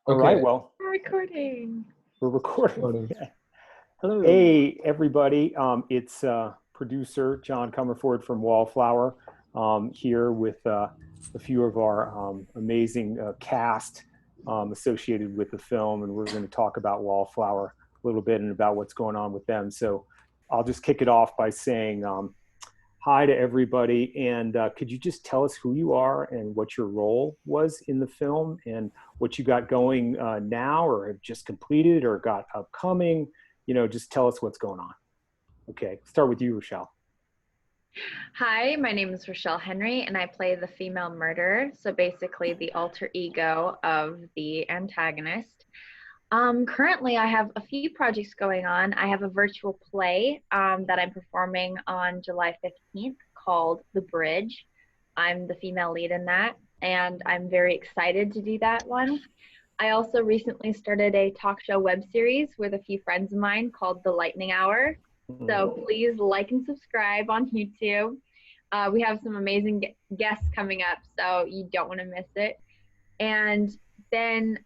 All right, Okay. well, We're recording. we're recording. Morning. Yeah. Hello. Hey, everybody. It's producer John Comerford from Wallflower here with a few of our amazing cast associated with the film, and we're going to talk about Wallflower a little bit and about what's going on with them. So I'll just kick it off by saying hi to everybody, and could you just tell us who you are and what your role was in the film and what you got going now or have just completed or got upcoming? You know, just tell us what's going on. Okay, start with you, Rochelle. Hi, my name is Rochelle Henry, and I play the female murderer, so basically the alter ego of the antagonist. Currently, I have a few projects going on. I have a virtual play that I'm performing on July 15th called The Bridge. I'm the female lead in that, and I'm very excited to do that one. I also recently started a talk show web series with a few friends of mine called The Lightning Hour. So please like and subscribe on YouTube. We have some amazing guests coming up, so you don't want to miss it. And then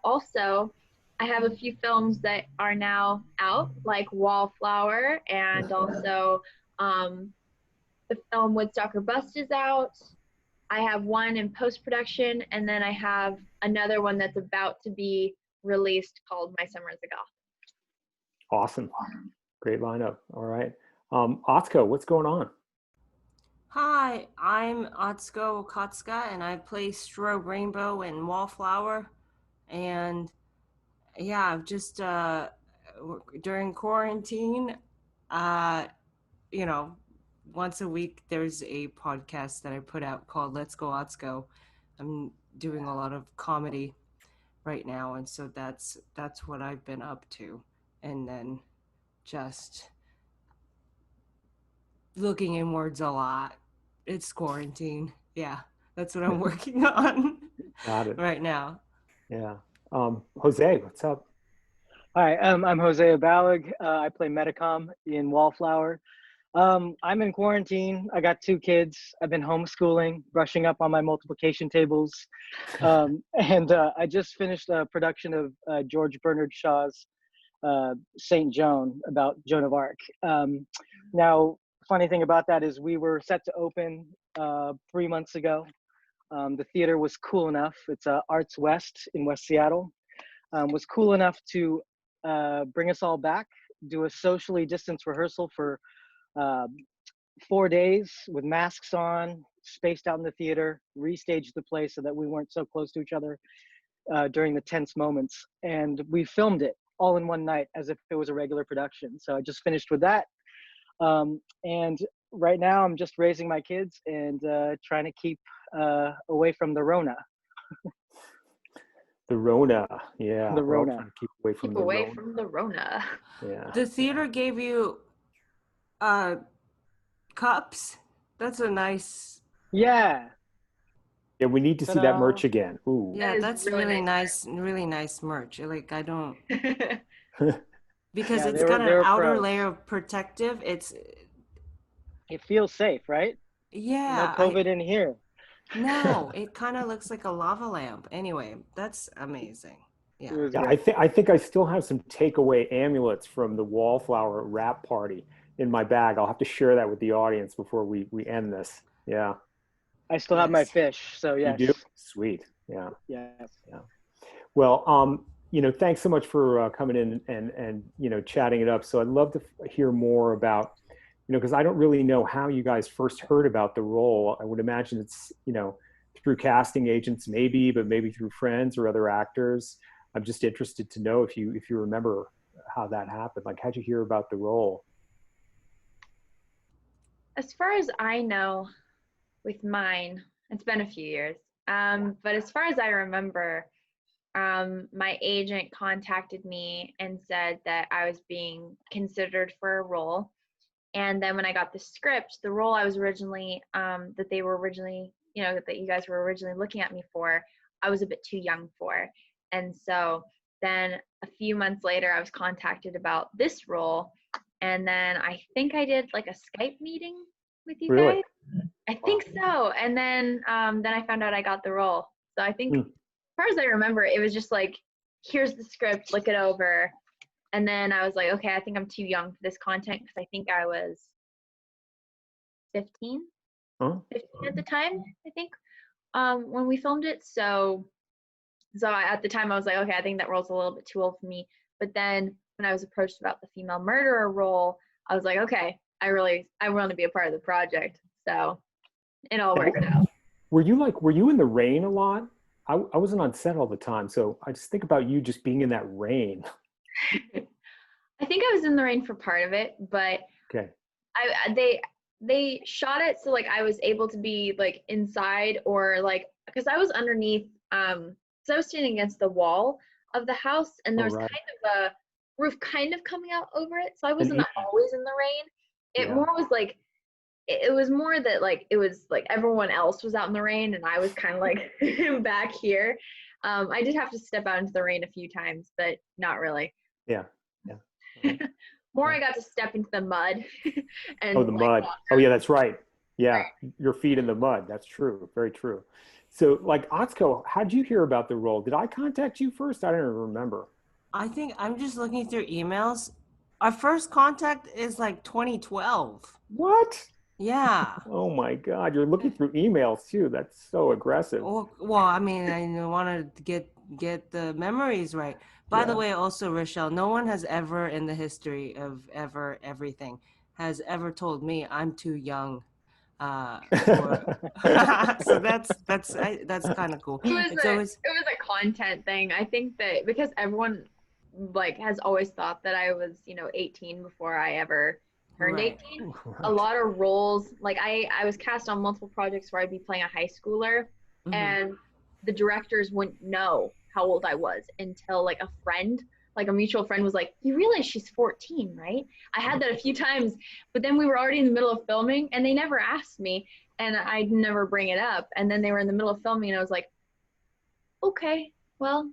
also, I have a few films that are now out, like Wallflower, and also the film Woodstock or Bust is out. I have one in post-production, and then I have another one that's about to be released called My Summer as a Goth. Awesome. Great lineup. All right. Atsuko, what's going on? Hi, I'm Atsuko Okatsuka, and I play Strobe Rainbow in Wallflower. And yeah, just during quarantine, you know, once a week there's a podcast that I put out called Let's Go Atsuko. I'm doing a lot of comedy right now, and so that's what I've been up to. And then just looking inwards a lot. It's quarantine. Yeah, that's what I'm working on Got it. right now. Yeah. Jose, what's up? Hi, I'm Jose Abaoga. I play Metacom in Wallflower. I'm in quarantine. I got 2 kids. I've been homeschooling, brushing up on my multiplication tables. And I just finished a production of George Bernard Shaw's Saint Joan, about Joan of Arc. Now, funny thing about that is we were set to open 3 months ago. The theater was cool enough. It's Arts West in West Seattle. Was cool enough to bring us all back, do a socially distanced rehearsal for 4 days with masks on, spaced out in the theater, restaged the play so that we weren't so close to each other during the tense moments. And we filmed it all in one night as if it was a regular production. So I just finished with that. And right now I'm just raising my kids and trying to keep away from the Rona. The Rona. Yeah. The we're all Rona. trying to keep away from Keep the away Rona. from the Rona. Yeah. The theater gave you cups. That's a nice. Yeah. Yeah, we need to see that Ta-da. merch again. Ooh. Yeah, That is that's really really nice really nice merch. Like I don't because Yeah, it's they got were an outer pros. layer of protective. It's It feels safe, right? No yeah. COVID in here. No, it kind of looks like a lava lamp. Anyway, that's amazing. It Yeah. was Yeah, great. I think I still have some takeaway amulets from the Wallflower wrap party in my bag. I'll have to share that with the audience before we end this. Yeah. I still have my Yes. fish, so yes. You do? Sweet. Yeah. Yes. Well, you know, thanks so much for coming in and you know, chatting it up. So I'd love to hear more about, you know, because I don't really know how you guys first heard about the role. I would imagine it's, you know, through casting agents maybe, but maybe through friends or other actors. I'm just interested to know if you remember how that happened. Like, how'd you hear about the role? As far as I know, with mine, it's been a few years. But as far as I remember, my agent contacted me and said that I was being considered for a role. And then when I got the script, the role I was originally, that they were originally, you know, that you guys were originally looking at me for, I was a bit too young for. And so then a few months later, I was contacted about this role. And then I think I did like a Skype meeting with you Really? guys. I think so. And then I found out I got the role. So I think far as I remember, it was just like, here's the script, look it over. And then I was like, okay, I think I'm too young for this content because I think I was 15, 15 at the time, I think, when we filmed it. So at the time I was like, okay, I think that role's a little bit too old for me. But then when I was approached about the female murderer role, I was like, okay, I want to be a part of the project. So it all worked out. Were you in the rain a lot? I wasn't on set all the time, so I just think about you just being in that rain. I think I was in the rain for part of it, but okay. They shot it so like I was able to be like inside or like because I was underneath so I was standing against the wall of the house and there was kind of a roof kind of coming out over it, so I wasn't always in the rain. It more was like it was more that like it was like everyone else was out in the rain and I was kind of like back here. I did have to step out into the rain a few times, but not really. Yeah. More I got to step into the mud. And the mud. Oh yeah, that's right. Yeah, your feet in the mud. That's true. Very true. So like Atsuko, how'd you hear about the role? Did I contact you first? I don't even remember. I think I'm just looking through emails. Our first contact is like 2012. What? Yeah. Oh my God, you're looking through emails too. That's so aggressive. Well, I mean, I wanted to get the memories right. By the way, also, Rochelle, no one has ever in the history of everything has ever told me I'm too young. So that's kind of cool. It was a content thing. I think that because everyone like has always thought that I was 18 before I ever turned 18. A lot of roles, like I was cast on multiple projects where I'd be playing a high schooler, and the directors wouldn't know how old I was until like a mutual friend was like, you realize she's 14, right? I had that a few times, but then we were already in the middle of filming and they never asked me and I'd never bring it up. And then they were in the middle of filming and I was like, okay, well,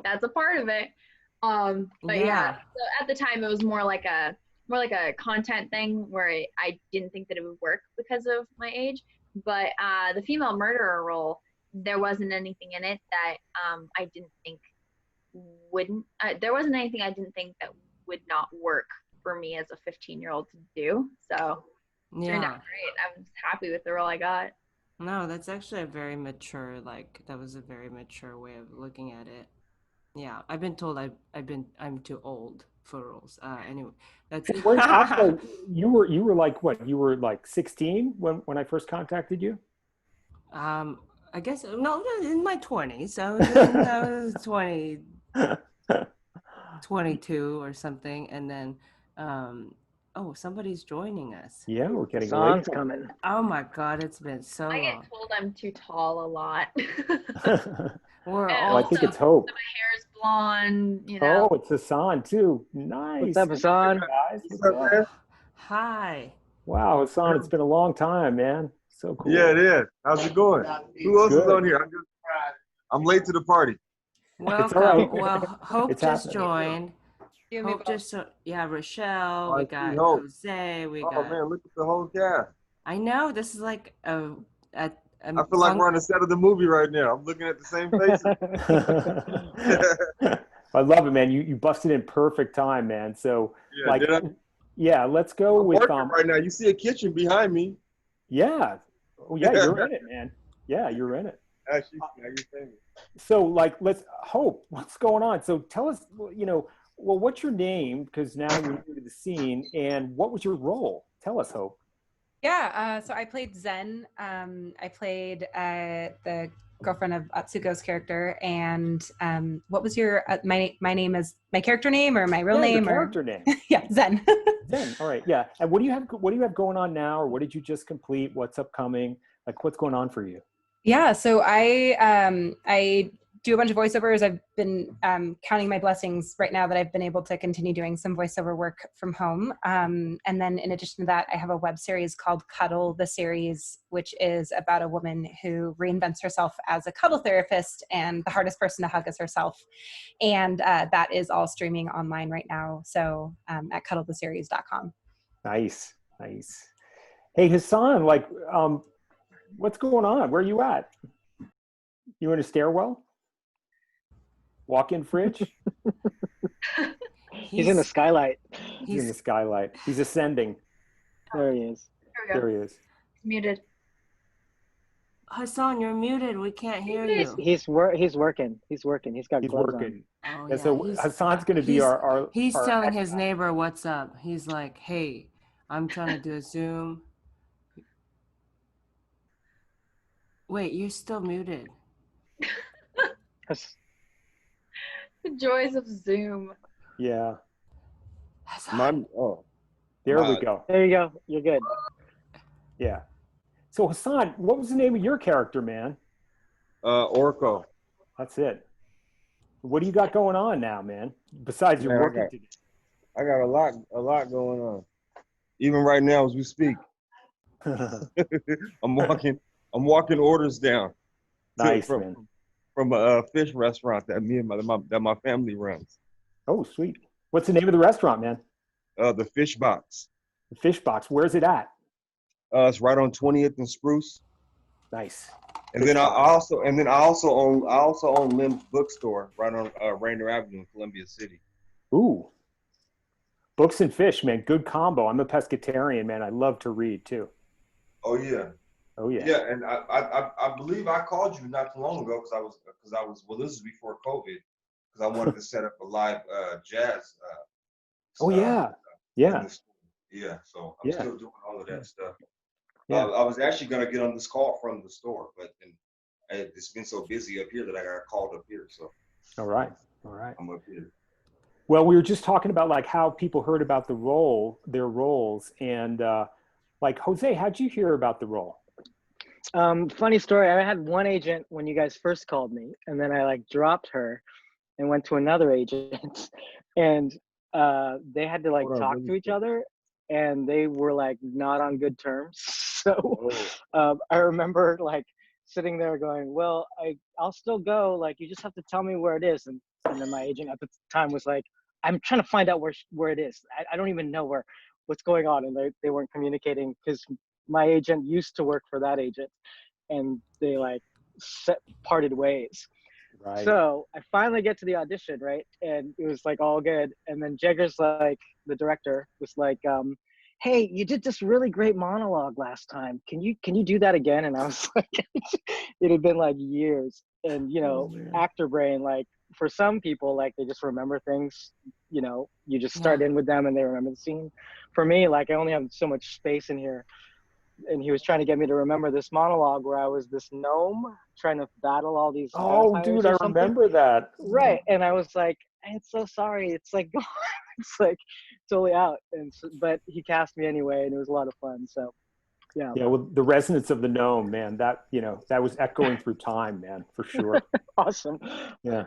that's a part of it. But yeah, so at the time it was more like a content thing where I didn't think that it would work because of my age. But the female murderer role, there wasn't anything in it that I didn't think there wasn't anything I didn't think that would not work for me as a 15-year-old to do. So it turned out great. I'm happy with the role I got. No, that's actually a very mature, that was a very mature way of looking at it. Yeah, I've been told I'm too old for roles. Anyway, that's you were like what? You were like 16 when I first contacted you? I guess no, in my 20s. So I was 20, 22 or something, and then somebody's joining us. Yeah, we're getting Son's coming. Oh my God, it's been so long. I get told I'm too tall a lot. I think it's Hope. My hair is blonde, Oh, it's Hassan too. Nice. What's up, Hassan? Guys, what's up, man? Hi. Wow, Hassan, it's been a long time, man. So cool. Yeah, it is. How's it going? Who else is on here? I'm late to the party. Welcome. Well, Hope just joined. Rochelle. We got Jose. We got. Oh man, look at the whole cast. I know this is like I feel like we're on the set of the movie right now. I'm looking at the same faces. I love it, man. You busted in perfect time, man. So let's go with right now. You see a kitchen behind me. Yeah. Oh yeah, you're in it, man. Yeah, you're in it. So let's Hope. What's going on? So tell us, what's your name? Because now you're new to the scene, and what was your role? Tell us, Hope. Yeah, so I played Zen. I played the girlfriend of Atsuko's character. And what was your my name is my character name or my real name? Character name. Yeah, Zen. Zen. All right. Yeah. And what do you have going on now, or what did you just complete? What's upcoming? Like, what's going on for you? Yeah. So I do a bunch of voiceovers. I've been counting my blessings right now that I've been able to continue doing some voiceover work from home. And then in addition to that, I have a web series called Cuddle the Series, which is about a woman who reinvents herself as a cuddle therapist, and the hardest person to hug is herself. And that is all streaming online right now. So at cuddletheseries.com. Nice. Hey, Hassan, what's going on? Where are you at? You in a stairwell? Walk-in fridge? He's in the skylight. He's in the skylight. He's ascending. There he is. There he is. Muted. Hassan, you're muted. We can't hear you. He's working. He's working. He's got He's gloves working. Oh, And so Hassan's going to be our He's telling his neighbor what's up. He's like, hey, I'm trying to do a Zoom. Wait, you're still muted. The joys of Zoom. Yeah. There we go. There you go. You're good. Yeah. So Hassan, what was the name of your character, man? Orco. That's it. What do you got going on now, man? Besides your working today. I got a lot going on. Even right now as we speak. I'm walking orders down. Nice, man. From a fish restaurant that my family runs. Oh, sweet. What's the name of the restaurant, man? The Fish Box. The Fish Box. Where's it at? It's right on 20th and Spruce. Nice. And then I also own Lim's Bookstore right on Rainier Avenue in Columbia City. Ooh. Books and fish, man. Good combo. I'm a pescatarian, man. I love to read too. Oh yeah. Oh yeah. Yeah, and I believe I called you not too long ago because I was well, this is before COVID, because I wanted to set up a live jazz. Oh yeah. Yeah. Yeah. So I'm still doing all of that stuff. Yeah. I was actually gonna get on this call from the store, but it's been so busy up here that I got called up here. So. All right. I'm up here. Well, we were just talking about like how people heard about their roles, and like Jose, how'd you hear about the role? Funny story. I had one agent when you guys first called me, and then I like dropped her and went to another agent, and they had to like talk to each other, and they were like not on good terms. So I remember like sitting there going, well, I'll still go. Like, you just have to tell me where it is. And then my agent at the time was like, I'm trying to find out where it is. I don't even know what's going on. And they weren't communicating because my agent used to work for that agent, and they like parted ways. Right. So I finally get to the audition, right? And it was like all good. And then Jagger's like, the director was like, hey, you did this really great monologue last time. Can you do that again? And I was like, it had been like years. And, you know, actor brain, like for some people, like they just remember things, you know, you just start in with them and they remember the scene. For me, like I only have so much space in here. And he was trying to get me to remember this monologue where I was this gnome trying to battle all these. Oh, dude, I remember that. Right. And I was like, I'm so sorry. It's like, it's like totally out. And so, but he cast me anyway, and it was a lot of fun. So, yeah. Yeah. Well, the resonance of the gnome, man, that, you know, that was echoing through time, man, for sure. Awesome. Yeah.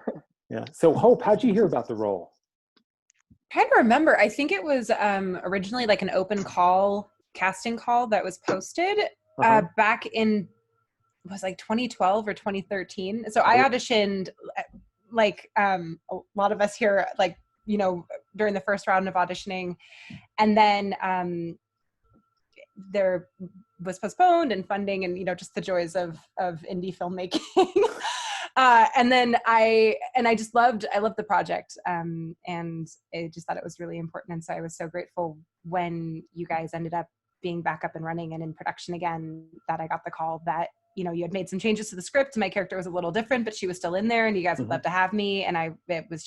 Yeah. So Hope, how'd you hear about the role? I can't remember. I think it was originally like an open call casting call that was posted back in, it was like 2012 or 2013. So I auditioned like a lot of us here, like, you know, during the first round of auditioning, and then there was postponed and funding and, you know, just the joys of indie filmmaking. And then I loved the project, and I just thought it was really important. And so I was so grateful when you guys ended up being back up and running and in production again, that I got the call that, you know, you had made some changes to the script. My character was a little different, but she was still in there, and you guys would love to have me. And I was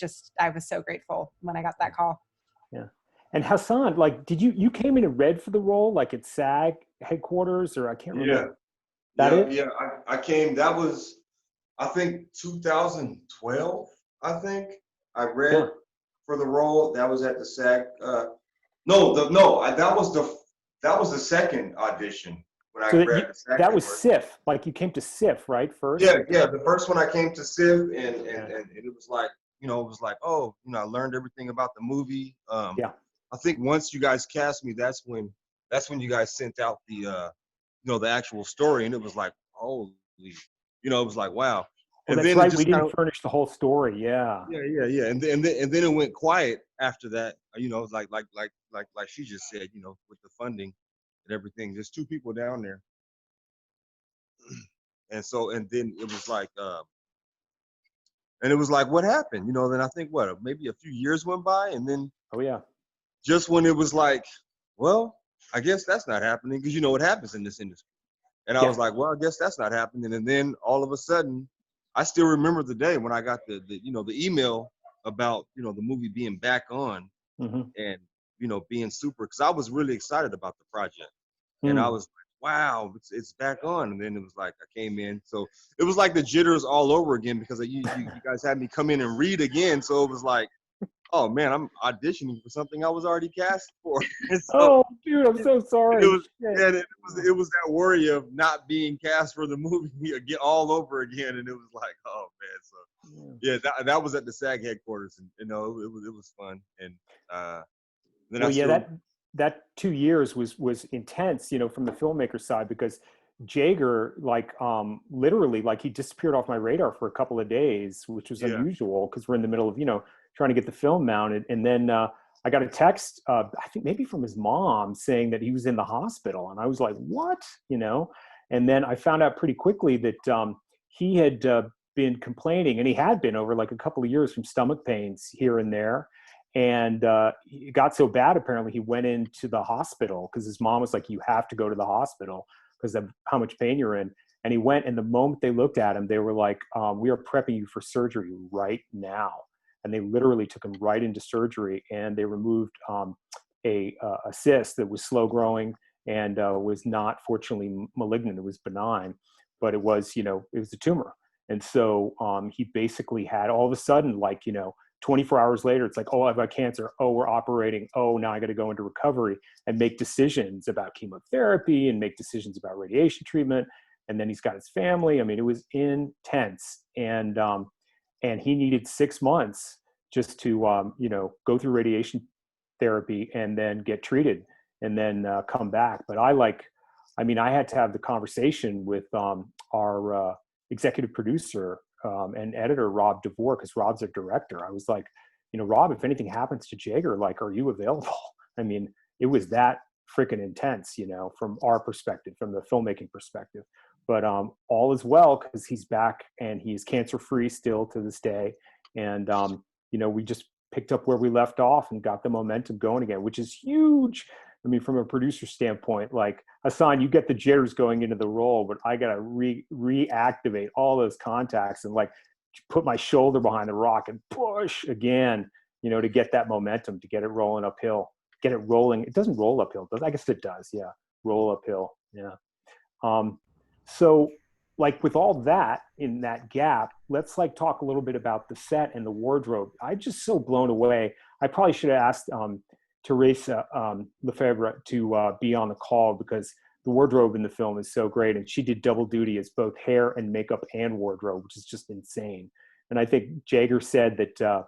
so grateful when I got that call. Yeah. And Hassan, like, did you came in and read for the role, like at SAG headquarters, or I can't remember. Yeah. I came, that was, I think 2012, I think. I read for the role. That was at the SAG. That was the second audition when I read the SAG. That was SIF. Like you came to SIF, right? First. Yeah. The first one I came to SIF, and it was like, you know, it was like, oh, you know, I learned everything about the movie. I think once you guys cast me, that's when you guys sent out the you know, the actual story, and it was like, holy, you know, it was like, wow. Well, and that's right. We didn't furnish the whole story. Yeah. Yeah. And then it went quiet after that. You know, like she just said, you know, with the funding and everything, there's 2 people down there. And then it was like, And it was like, what happened? You know, then I think maybe a few years went by, and then just when it was like, well, I guess that's not happening, because you know what happens in this industry. And I was like, well, I guess that's not happening. And then all of a sudden, I still remember the day when I got the email about, you know, the movie being back on, and, you know, being super, because I was really excited about the project. And I was like, wow, it's back on. And then it was like, I came in. So it was like the jitters all over again, because you guys had me come in and read again. So it was like, oh man, I'm auditioning for something I was already cast for. So, dude, I'm so sorry. It was that worry of not being cast for the movie again, all over again. And it was like, oh man. So that was at the SAG headquarters, and you know, it was fun. And then that 2 years was intense, you know, from the filmmaker side, because Jagger, like, literally, like, he disappeared off my radar for a couple of days, which was unusual, because we're in the middle of, you know, trying to get the film mounted. And then I got a text, I think maybe from his mom, saying that he was in the hospital. And I was like, what? You know? And then I found out pretty quickly that he had been complaining, and he had been over like a couple of years, from stomach pains here and there. And it got so bad, apparently, he went into the hospital, because his mom was like, you have to go to the hospital because of how much pain you're in. And he went, and the moment they looked at him, they were like, we are prepping you for surgery right now. And they literally took him right into surgery, and they removed a cyst that was slow growing and was not, fortunately, malignant. It was benign, but it was, you know, it was a tumor. And so he basically had, all of a sudden, like, you know, 24 hours later, it's like, oh, I've got cancer. Oh, we're operating. Oh, now I got to go into recovery and make decisions about chemotherapy and make decisions about radiation treatment. And then he's got his family. I mean, it was intense. And he needed 6 months just to, you know, go through radiation therapy and then get treated and then come back. But I had to have the conversation with our executive producer and editor, Rob DeVore, because Rob's a director. I was like, you know, Rob, if anything happens to Jagger, like, are you available? I mean, it was that freaking intense, you know, from our perspective, from the filmmaking perspective. But all is well, because he's back and he's cancer-free still to this day. And, you know, we just picked up where we left off and got the momentum going again, which is huge. I mean, from a producer standpoint, like, Hassan, you get the jitters going into the role, but I got to reactivate all those contacts and, like, put my shoulder behind the rock and push again, you know, to get that momentum, to get it rolling uphill, get it rolling. It doesn't roll uphill, does it? I guess it does. Yeah. Roll uphill. Yeah. So, like, with all that in that gap, let's, like, talk a little bit about the set and the wardrobe. I'm just so blown away. I probably should have asked Teresa Lefebvre to be on the call, because the wardrobe in the film is so great. And she did double duty as both hair and makeup and wardrobe, which is just insane. And I think Jagger said that,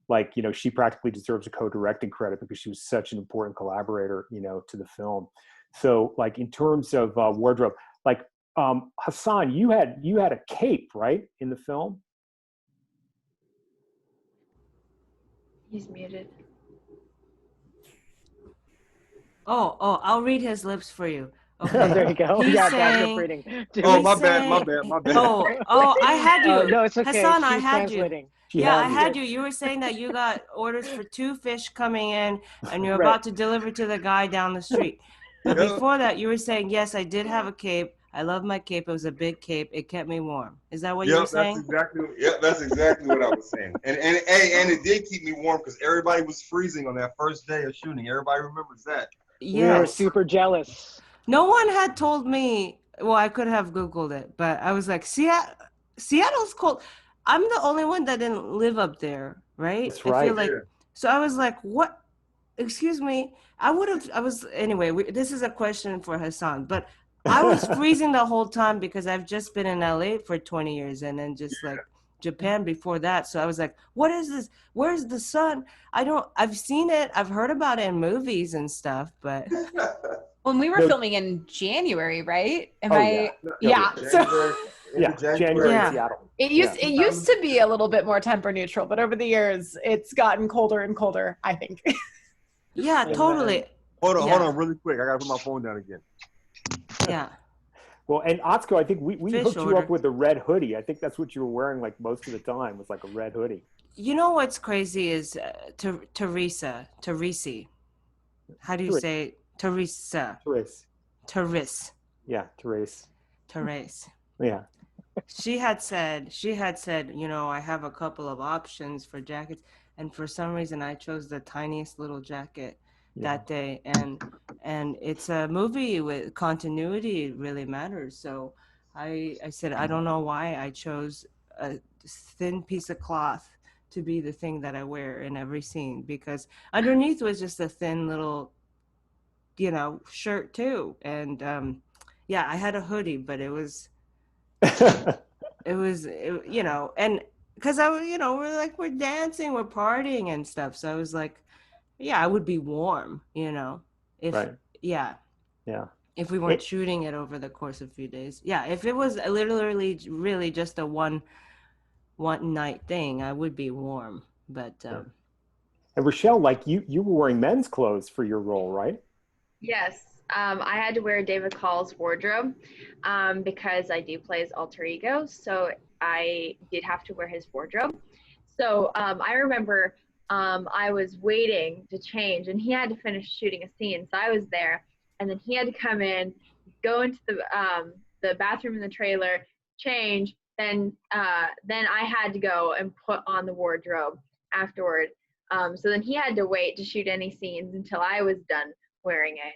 like, you know, she practically deserves a co-directing credit, because she was such an important collaborator, you know, to the film. So, like, in terms of wardrobe, like, Hassan, you had a cape, right, in the film? He's muted. Oh, I'll read his lips for you. Okay. Oh, there you go. He's backup reading. Oh, my bad. Oh, I had you. No, it's okay. Hassan, She's I had translating. you. I had you. You were saying that you got orders for 2 fish coming in, and you're about to deliver to the guy down the street. But before that, you were saying, yes, I did have a cape. I love my cape. It was a big cape. It kept me warm. Is that what you were saying? That's exactly what I was saying. And it did keep me warm, because everybody was freezing on that first day of shooting. Everybody remembers that. Yes. We were super jealous. No one had told me. Well, I could have Googled it, but I was like, Seattle's cold. I'm the only one that didn't live up there, right? That's right. I feel like, so I was like, what? Excuse me. Anyway, this is a question for Hassan, but I was freezing the whole time, because I've just been in LA for 20 years and then just like Japan before that. So I was like, what is this? Where's the sun? I've seen it. I've heard about it in movies and stuff, but. When we were filming in January, right? January in Seattle. It used to be a little bit more temper neutral, but over the years, it's gotten colder and colder, I think. Yeah, totally. Hold on, really quick. I gotta put my phone down again. Yeah. Well, and Atsuko, I think we hooked you order. up with a red hoodie. I think that's what you were wearing like most of the time, was like a red hoodie. You know what's crazy is Teresa. How do you say it? Teresa? Therese. Yeah, Therese. Therese. Yeah. She had said, you know, I have a couple of options for jackets, and for some reason I chose the tiniest little jacket that day, and it's a movie with continuity really matters. So I said, I don't know why I chose a thin piece of cloth to be the thing that I wear in every scene, because underneath was just a thin little, you know, shirt too. And yeah, I had a hoodie, but it was you know, and because you know, we're dancing, we're partying and stuff. So I was like, yeah, I would be warm, you know, if if we weren't shooting it over the course of a few days. Yeah, if it was literally really just a one night thing, I would be warm. But and Rochelle, like you were wearing men's clothes for your role, right? Yes. I had to wear David Call's wardrobe because I do play his alter ego. So I did have to wear his wardrobe. So I remember I was waiting to change, and he had to finish shooting a scene. So I was there, and then he had to come in, go into the bathroom in the trailer, change. Then I had to go and put on the wardrobe afterward. So then he had to wait to shoot any scenes until I was done wearing it.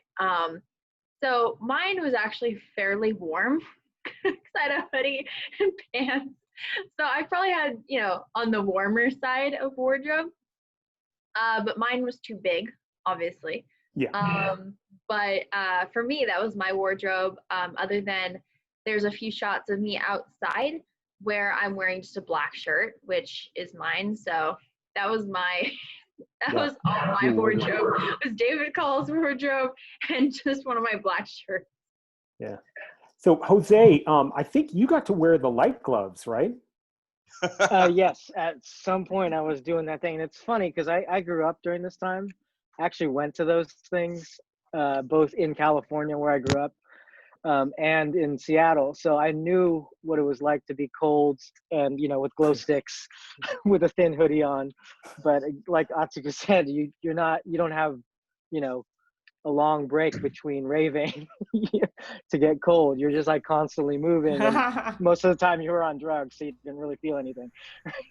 So mine was actually fairly warm because I had a hoodie and pants. So I probably had, you know, on the warmer side of wardrobe. But mine was too big, obviously. Yeah. But for me, that was my wardrobe. Other than there's a few shots of me outside where I'm wearing just a black shirt, which is mine. So that was my was all my wardrobe. It was David Call's wardrobe and just one of my black shirts. Yeah. So Jose, I think you got to wear the light gloves, right? Yes, at some point I was doing that thing. And it's funny because I grew up during this time. I actually went to those things, both in California where I grew up and in Seattle. So I knew what it was like to be cold and, you know, with glow sticks with a thin hoodie on. But like Atsuko said, you don't have, you know, a long break between raving to get cold. You're just like constantly moving. And most of the time you were on drugs, so you didn't really feel anything.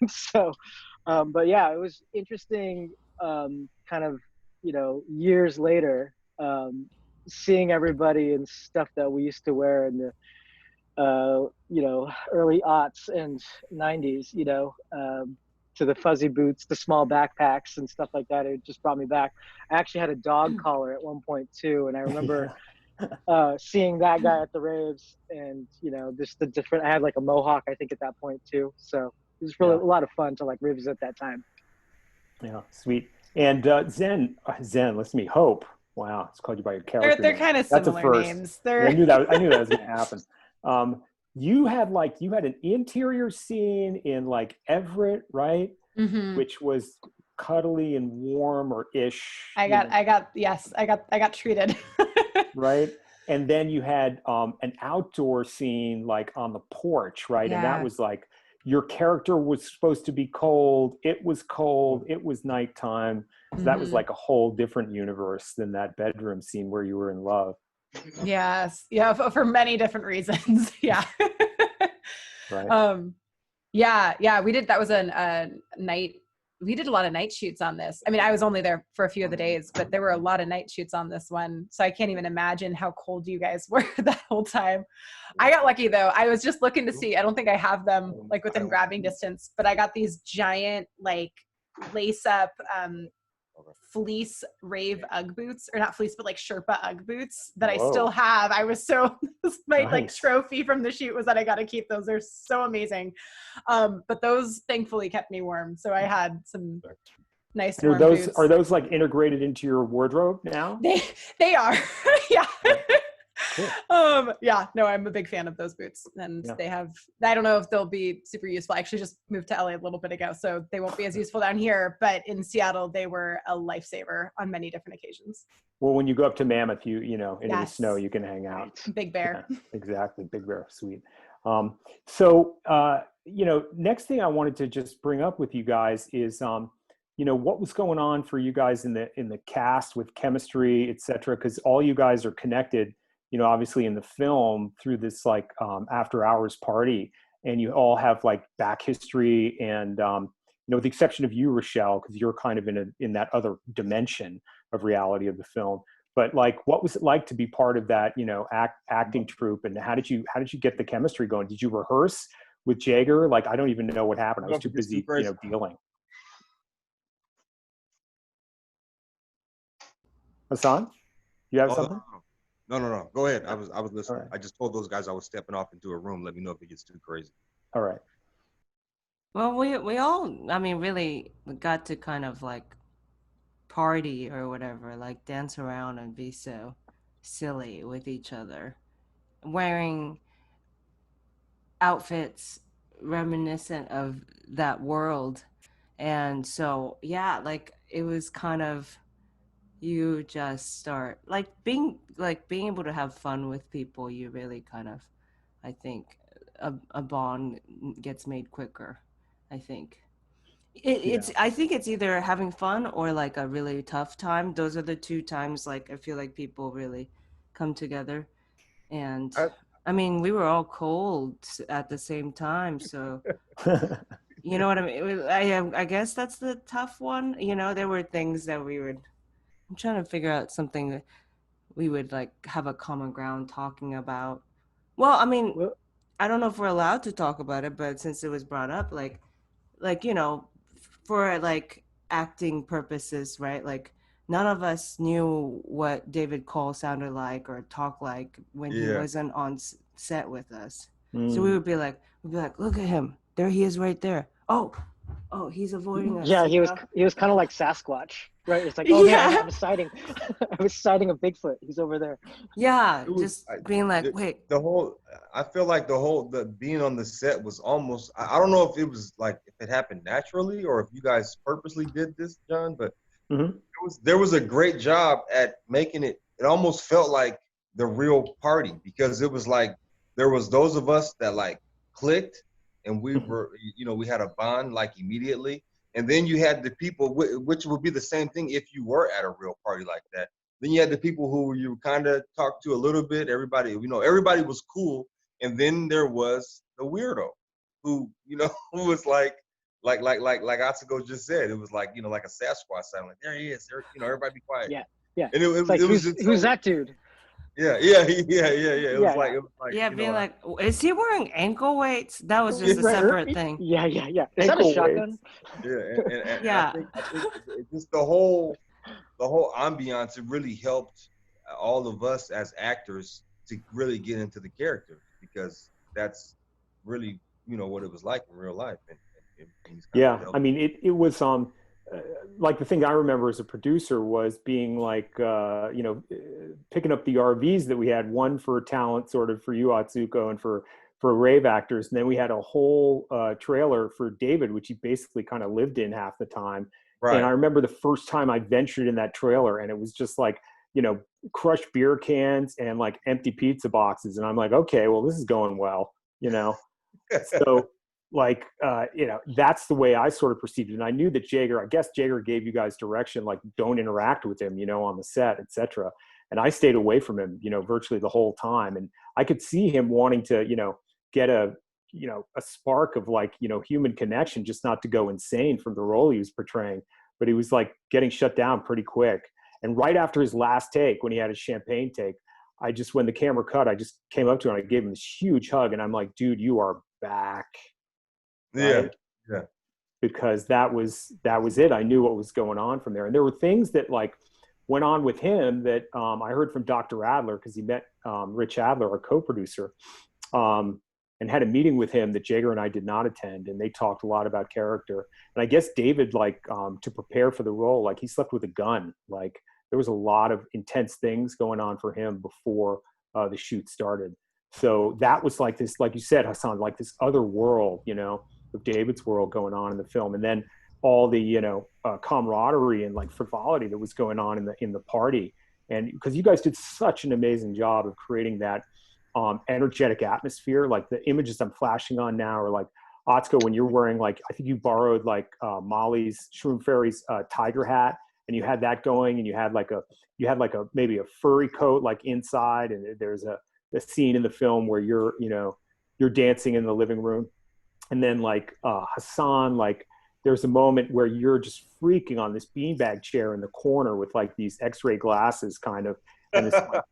So, but yeah, it was interesting, kind of, you know, years later, seeing everybody and stuff that we used to wear in the, you know, early aughts and 90s, you know, to the fuzzy boots, the small backpacks and stuff like that. It just brought me back. I actually had a dog collar at one point too. And I remember seeing that guy at the raves and, you know, just the different, I had like a mohawk, I think at that point too. So it was really a lot of fun to like revisit that time. Yeah, sweet. And Zen, listen to me, Hope. Wow, it's called you by your character. They're kind of similar names. Yeah, I knew that was gonna happen. You had an interior scene in like Everett, right? Mm-hmm. Which was cuddly and warm or ish. I got treated. Right. And then you had an outdoor scene like on the porch, right? Yeah. And that was like your character was supposed to be cold. It was cold. It was nighttime. So that was like a whole different universe than that bedroom scene where you were in love. Yes. Yeah. For many different reasons. Yeah. Right. Yeah. We did. That was a night. We did a lot of night shoots on this. I mean, I was only there for a few of the days, but there were a lot of night shoots on this one. So I can't even imagine how cold you guys were that whole time. I got lucky though. I was just looking to see, I don't think I have them like within grabbing distance, but I got these giant like lace up, fleece rave Ugg boots, or not fleece, but like Sherpa Ugg boots that I still have. I was so, my like trophy from the shoot was that I got to keep those. They're so amazing. But those thankfully kept me warm. So I had some nice warm boots. Are those like integrated into your wardrobe now? They are. Yeah. Yeah, no, I'm a big fan of those boots, and they have. I don't know if they'll be super useful. I actually just moved to LA a little bit ago, so they won't be as useful down here. But in Seattle, they were a lifesaver on many different occasions. Well, when you go up to Mammoth, into the snow, you can hang out. Big Bear. Yeah, exactly, Big Bear, sweet. So next thing I wanted to just bring up with you guys is what was going on for you guys in the cast with chemistry, et cetera, because all you guys are connected, obviously in the film through this like after hours party, and you all have like back history and with the exception of you, Rochelle, because you're kind of in that other dimension of reality of the film. But like, what was it like to be part of that, acting troupe, and how did you get the chemistry going? Did you rehearse with Jagger? Like, I don't even know what happened. I was too busy, dealing. Hassan, you have something? No. Go ahead. I was listening. Right. I just told those guys I was stepping off into a room. Let me know if it gets too crazy. All right. Well, we all, I mean, really got to kind of like party or whatever, like dance around and be so silly with each other, wearing outfits reminiscent of that world. And so, yeah, like it was kind of, you just start like being able to have fun with people. You really kind of, I think a bond gets made quicker. I think I think it's either having fun or like a really tough time. Those are the two times like I feel like people really come together. And I mean, we were all cold at the same time, so you know what I mean. I guess that's the tough one. There were things that I'm trying to figure out something that we would like have a common ground talking about. Well, I mean, I don't know if we're allowed to talk about it, but since it was brought up, like for like acting purposes, right? Like none of us knew what David Cole sounded like or talked like when he wasn't on set with us. So we would be like, look at him, there he is right there. Oh, he's avoiding us. Yeah, he was kind of like Sasquatch, right? It's like, oh man, I was sighting a Bigfoot. He's over there. Yeah, being like, wait. I feel like the being on the set was almost, I don't know if it was like, if it happened naturally or if you guys purposely did this, John, but there was a great job at making it almost felt like the real party, because it was like, there was those of us that like clicked, and we were, we had a bond like immediately. And then you had the people, which would be the same thing if you were at a real party like that. Then you had the people who you kind of talked to a little bit. Everybody, everybody was cool. And then there was the weirdo who, who was like Atsuko just said, it was like, like a Sasquatch sound, like, there he is. There, everybody be quiet. Yeah. And it like, was who's that dude? Yeah. It was like, being like, is he wearing ankle weights? That was just a separate thing. Yeah. Is that a shotgun? And I think just the whole ambiance, it really helped all of us as actors to really get into the character, because that's really, what it was like in real life. And I mean, it was like the thing I remember as a producer was being like, picking up the RVs that we had, one for talent sort of for you, Atsuko, and for rave actors. And then we had a whole trailer for David, which he basically kind of lived in half the time. Right. And I remember the first time I ventured in that trailer, and it was just like, crushed beer cans and like empty pizza boxes. And I'm like, okay, well, this is going well, So like, that's the way I sort of perceived it. And I knew that Jagger gave you guys direction, like, don't interact with him, on the set, etc. And I stayed away from him, virtually the whole time. And I could see him wanting to, get a spark of like, human connection, just not to go insane from the role he was portraying. But he was like getting shut down pretty quick. And right after his last take, when he had his champagne take, when the camera cut, I just came up to him and I gave him this huge hug. And I'm like, dude, you are back. Right? Yeah. Because that was it. I knew what was going on from there. And there were things that like went on with him that I heard from Dr. Adler, because he met Rich Adler, our co-producer, and had a meeting with him that Jagger and I did not attend. And they talked a lot about character. And I guess David, like, to prepare for the role, like, he slept with a gun. Like, there was a lot of intense things going on for him before the shoot started. So that was like this, like you said, Hassan, like this other world, you know, of David's world going on in the film. And then all the, you know, camaraderie and like frivolity that was going on in the party. And because you guys did such an amazing job of creating that energetic atmosphere. Like the images I'm flashing on now are like, Atsuko, when you're wearing like, I think you borrowed like Molly's Shroom Fairy's tiger hat, and you had that going, and you had like maybe a furry coat like inside, and there's a scene in the film where you're dancing in the living room. And then like Hassan, like there's a moment where you're just freaking on this beanbag chair in the corner with like these x-ray glasses kind of, and this like,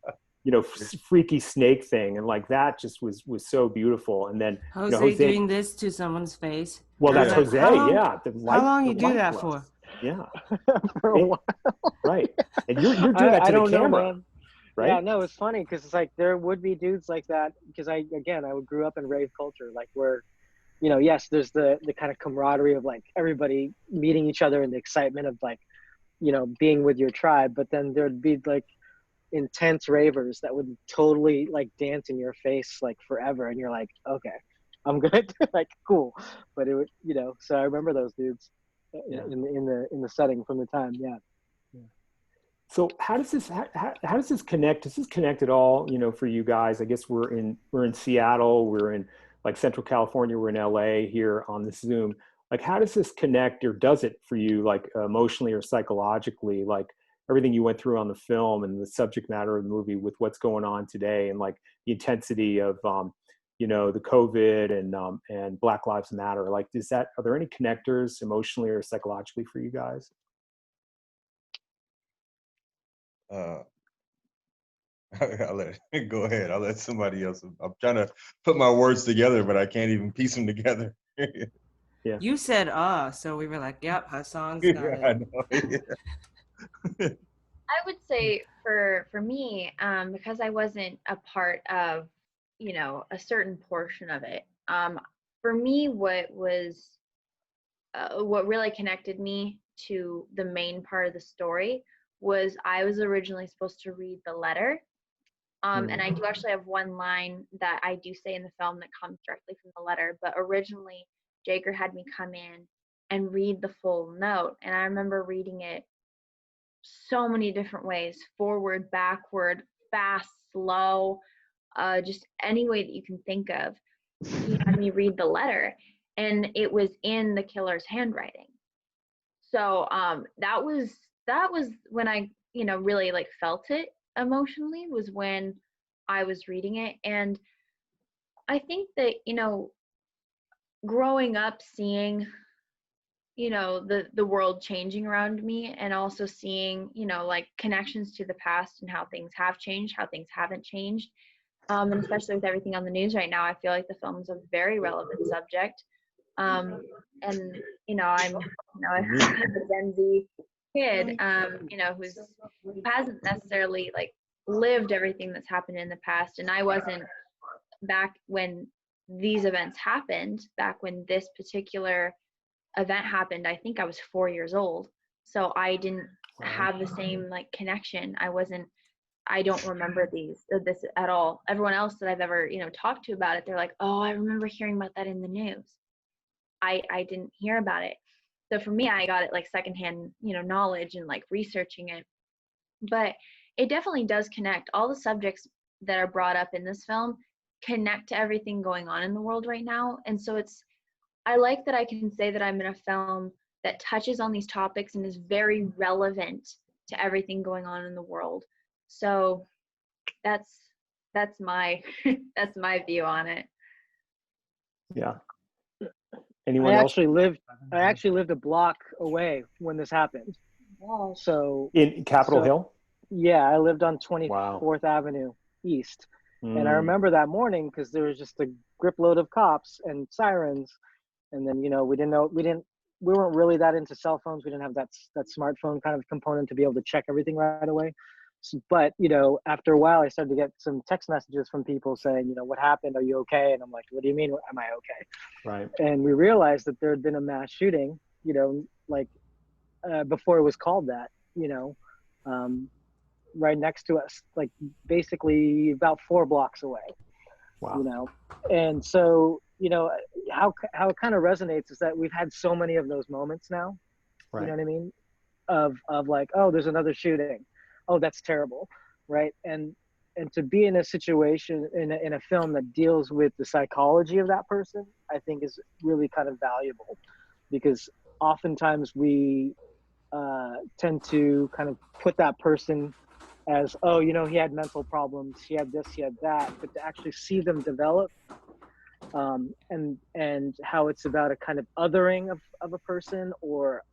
you know, freaky snake thing. And like that just was so beautiful. And then Jose doing this to someone's face. Well, that's like, Jose. How long you do that gloves. for? Yeah. For a while. Right. And you're doing that to the camera. Know, right? Yeah, no, it's funny because it's like there would be dudes like that because I grew up in rave culture, like where, you know, yes, there's the kind of camaraderie of like everybody meeting each other and the excitement of like, you know, being with your tribe, but then there'd be like intense ravers that would totally like dance in your face like forever, and you're like, okay, I'm good, like cool, but it would, you know. So I remember those dudes in the setting from the time, yeah. So how does this connect? Does this connect at all? You know, for you guys, I guess we're in Seattle, we're in like Central California, we're in LA here on this Zoom. Like, how does this connect, or does it for you, like emotionally or psychologically, like everything you went through on the film and the subject matter of the movie with what's going on today, and like the intensity of you know, the COVID and Black Lives Matter? Like, are there any connectors emotionally or psychologically for you guys? Go ahead. I'll let somebody else. I'm trying to put my words together, but I can't even piece them together. Yeah. You said so we were like, yep, Hassan's got it. I know. Yeah. I would say for me, because I wasn't a part of, you know, a certain portion of it. For me, what really connected me to the main part of the story was I was originally supposed to read the letter. And I do actually have one line that I do say in the film that comes directly from the letter, but originally Jagger had me come in and read the full note. And I remember reading it so many different ways: forward, backward, fast, slow, just any way that you can think of. He had me read the letter, and it was in the killer's handwriting. So that was when I, you know, really like felt it emotionally, was when I was reading it. And I think that, you know, growing up seeing, you know, the world changing around me, and also seeing, you know, like connections to the past and how things have changed, how things haven't changed, and especially with everything on the news right now, I feel like the film is a very relevant subject. And you know, I'm a Gen Z kid, you know, who hasn't necessarily like lived everything that's happened in the past, and I wasn't back when these events happened. Back when this particular event happened, I think I was 4 years old, so I didn't have the same like connection. I don't remember this at all. Everyone else that I've ever, you know, talked to about it, they're like, oh, I remember hearing about that in the news. I didn't hear about it. So for me, I got it like secondhand, you know, knowledge and like researching it. But it definitely does connect. All the subjects that are brought up in this film connect to everything going on in the world right now. And so I like that I can say that I'm in a film that touches on these topics and is very relevant to everything going on in the world. So that's my that's my view on it. Yeah. Anyone I else? actually lived a block away when this happened. Wow. So in Capitol Hill? Yeah, I lived on 24th Avenue East. And I remember that morning because there was just a grip load of cops and sirens. And then, you know, we weren't really that into cell phones. We didn't have that smartphone kind of component to be able to check everything right away. So, but, you know, after a while, I started to get some text messages from people saying, you know, what happened? Are you okay? And I'm like, what do you mean? Am I okay? Right. And we realized that there had been a mass shooting, you know, like before it was called that, you know, right next to us, like basically about 4 blocks away. Wow. You know, and so, you know, how it kind of resonates is that we've had so many of those moments now. Right. You know what I mean? Of like, oh, there's another shooting. Oh, that's terrible. Right. And to be in a situation in a film that deals with the psychology of that person, I think is really kind of valuable, because oftentimes we tend to kind of put that person as, oh, you know, he had mental problems, he had this, he had that, but to actually see them develop, and how it's about a kind of othering of a person, or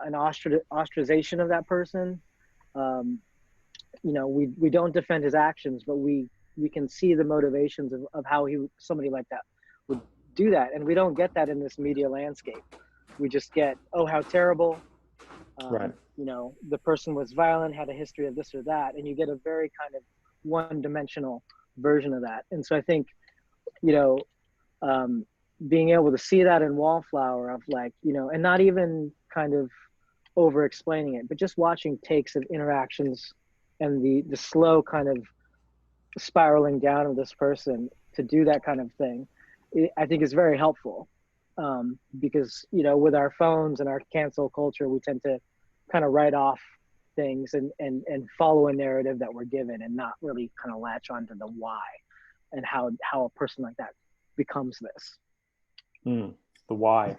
an ostracization of that person. You know, we don't defend his actions, but we can see the motivations of how somebody like that would do that. And we don't get that in this media landscape. We just get, oh, how terrible. Right. You know, the person was violent, had a history of this or that, and you get a very kind of one-dimensional version of that. And so I think, you know, being able to see that in Wallflower, of like, you know, and not even kind of over explaining it, but just watching takes of interactions and the slow kind of spiraling down of this person to do that kind of thing, I think is very helpful. Because, you know, with our phones and our cancel culture, we tend to kind of write off things and follow a narrative that we're given, and not really kind of latch onto the why and how a person like that becomes this. The why.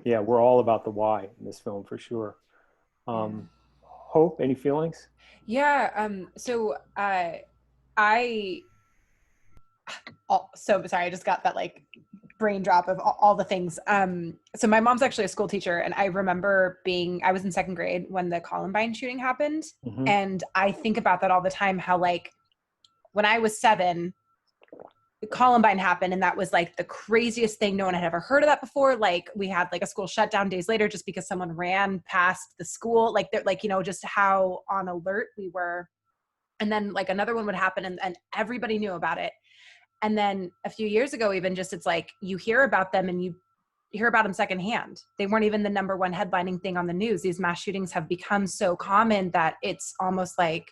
Yeah, we're all about the why in this film for sure. Hope, any feelings? Yeah. So so sorry, I just got that like brain drop of all the things. So my mom's actually a school teacher, and I remember I was in 2nd grade when the Columbine shooting happened. Mm-hmm. And I think about that all the time, how like when I was 7, Columbine happened, and that was like the craziest thing. No one had ever heard of that before. Like we had like a school shut down days later just because someone ran past the school. Like they're like, you know, just how on alert we were. And then like another one would happen, and everybody knew about it. And then a few years ago, even just, it's like you hear about them and you hear about them secondhand. They weren't even the number one headlining thing on the news. These mass shootings have become so common that it's almost like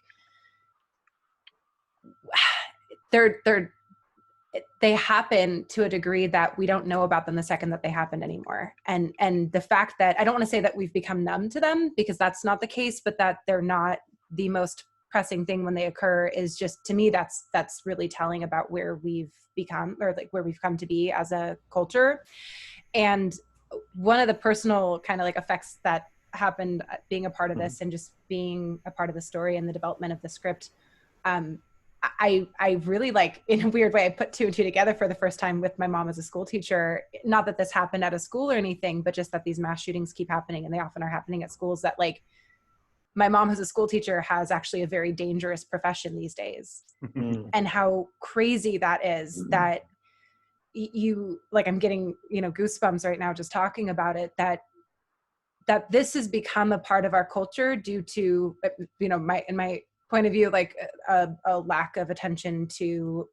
they happen to a degree that we don't know about them the second that they happened anymore. And the fact that, I don't want to say that we've become numb to them, because that's not the case, but that they're not the most pressing thing when they occur is just, to me, that's really telling about where we've become, or like where we've come to be as a culture. And one of the personal kind of like effects that happened being a part of this, and just being a part of the story and the development of the script, I really, like, in a weird way, I put 2 and 2 together for the first time with my mom as a school teacher. Not that this happened at a school or anything, but just that these mass shootings keep happening, and they often are happening at schools. That, like, my mom, who's a school teacher, has actually a very dangerous profession these days. And how crazy that is, that you, like, I'm getting, you know, goosebumps right now just talking about it, that this has become a part of our culture due to, you know, in my point of view, like a lack of attention to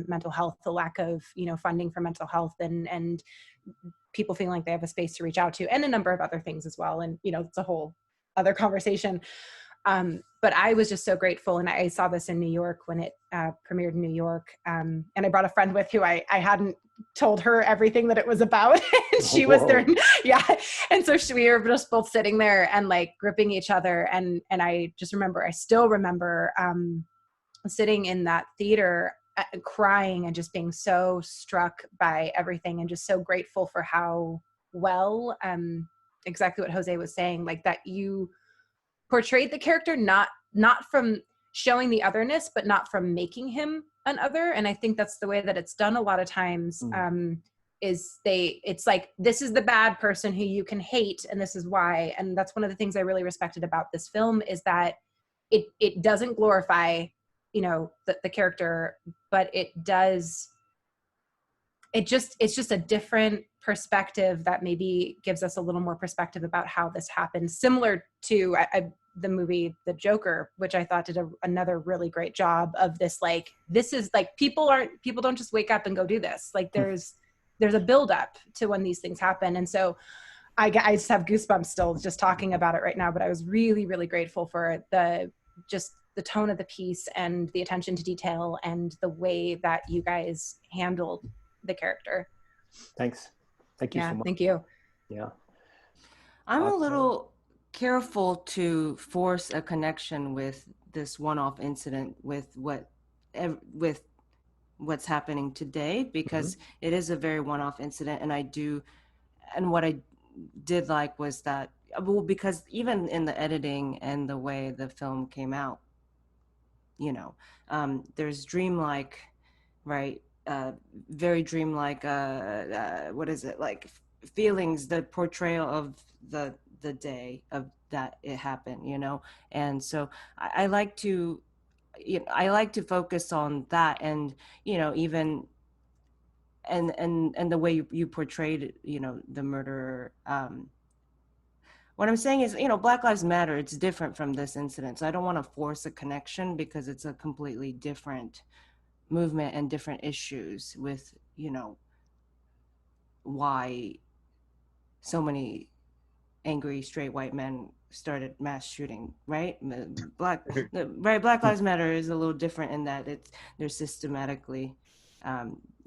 mental health, the lack of, you know, funding for mental health, and people feeling like they have a space to reach out to, and a number of other things as well. And, you know, it's a whole other conversation. But I was just so grateful. And I saw this in New York when it premiered in New York. And I brought a friend with who I hadn't told her everything that it was about. And she was there. Yeah. And so we were just both sitting there and like gripping each other. And I still remember sitting in that theater crying and just being so struck by everything, and just so grateful for how well, exactly what Jose was saying, like that you portrayed the character, not from showing the otherness, but not from making him an other. And I think that's the way that it's done a lot of times. It's like, this is the bad person who you can hate, and this is why. And that's one of the things I really respected about this film, is that it doesn't glorify, you know, the character, but it's just a different perspective that maybe gives us a little more perspective about how this happened, similar to the movie The Joker, which I thought did another really great job of this. Like, this is like, people don't just wake up and go do this. Like, there's a buildup to when these things happen. And so I just have goosebumps still just talking about it right now. But I was really, really grateful for the just the tone of the piece and the attention to detail and the way that you guys handled the character. Thanks. Thank you so much. Thank you. Yeah. I'm a little careful to force a connection with this one-off incident with what's happening today, because it is a very one-off incident. And what I did like was that, well, because even in the editing and the way the film came out, you know, there's dreamlike, right? Very dreamlike, what is it, like feelings, the portrayal of the day of that it happened, you know? And so I like to, I like to focus on that, and, you know, even, and the way you portrayed, you know, the murderer. What I'm saying is, you know, Black Lives Matter, it's different from this incident. So I don't want to force a connection, because it's a completely different movement and different issues with, you know, why so many angry straight white men started mass shooting, right? Black Lives Matter is a little different in that they're systematically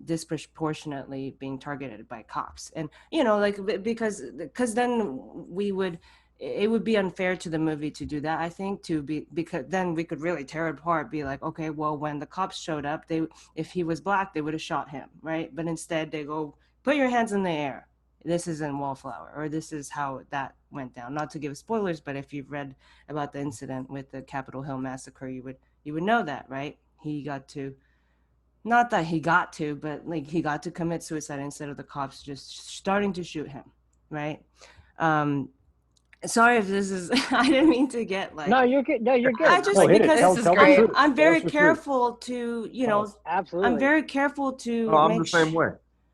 disproportionately being targeted by cops. And, you know, like, because then it would be unfair to the movie to do that, I think, because then we could really tear it apart, be like, okay, well, when the cops showed up, if he was Black, they would have shot him, right? But instead they go, put your hands in the air. This is in Wallflower, or this is how that went down. Not to give spoilers, but if you've read about the incident with the Capitol Hill massacre, you would know that, right? He got to, not that he got to, but like he got to commit suicide instead of the cops just starting to shoot him, right? Sorry if this is, I didn't mean to get like. No, you're good. No, you're good. I just, because this is great. I'm very careful to, you know, absolutely. I'm very careful to. I'm the same way.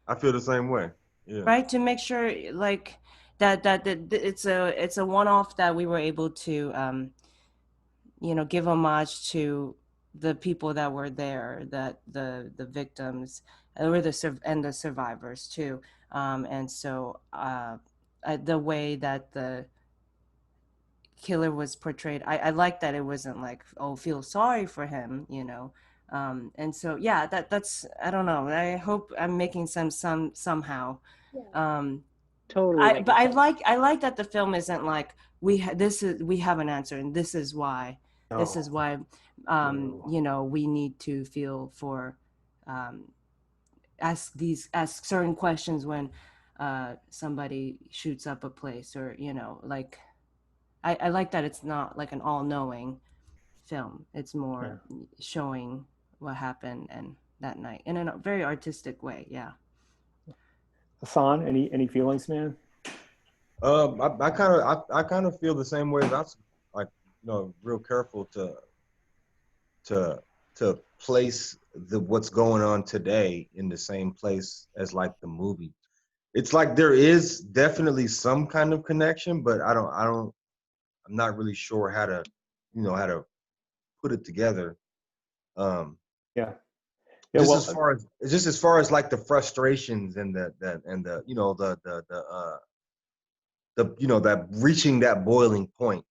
I feel the same way. Yeah. Right, to make sure like that it's a one-off, that we were able to you know, give homage to the people that were there, that the victims or the survivors too, and so the way that the killer was portrayed, I like that it wasn't like, oh, feel sorry for him, you know. And so yeah, that's, I don't know, I hope I'm making somehow. Totally. But I like that the film isn't like, we have an answer, and this is why. This is why, you know, we need to feel for, ask certain questions when somebody shoots up a place, or, you know, like, I like that it's not like an all-knowing film. It's more showing what happened and that night in a very artistic way. Yeah. Hassan, any feelings, man? I kind of feel the same way. That's like, you know, real careful to place what's going on today in the same place as like the movie. It's like there is definitely some kind of connection, but I'm not really sure how to put it together. Just as far as like the frustrations and the you know the you know, that reaching that boiling point.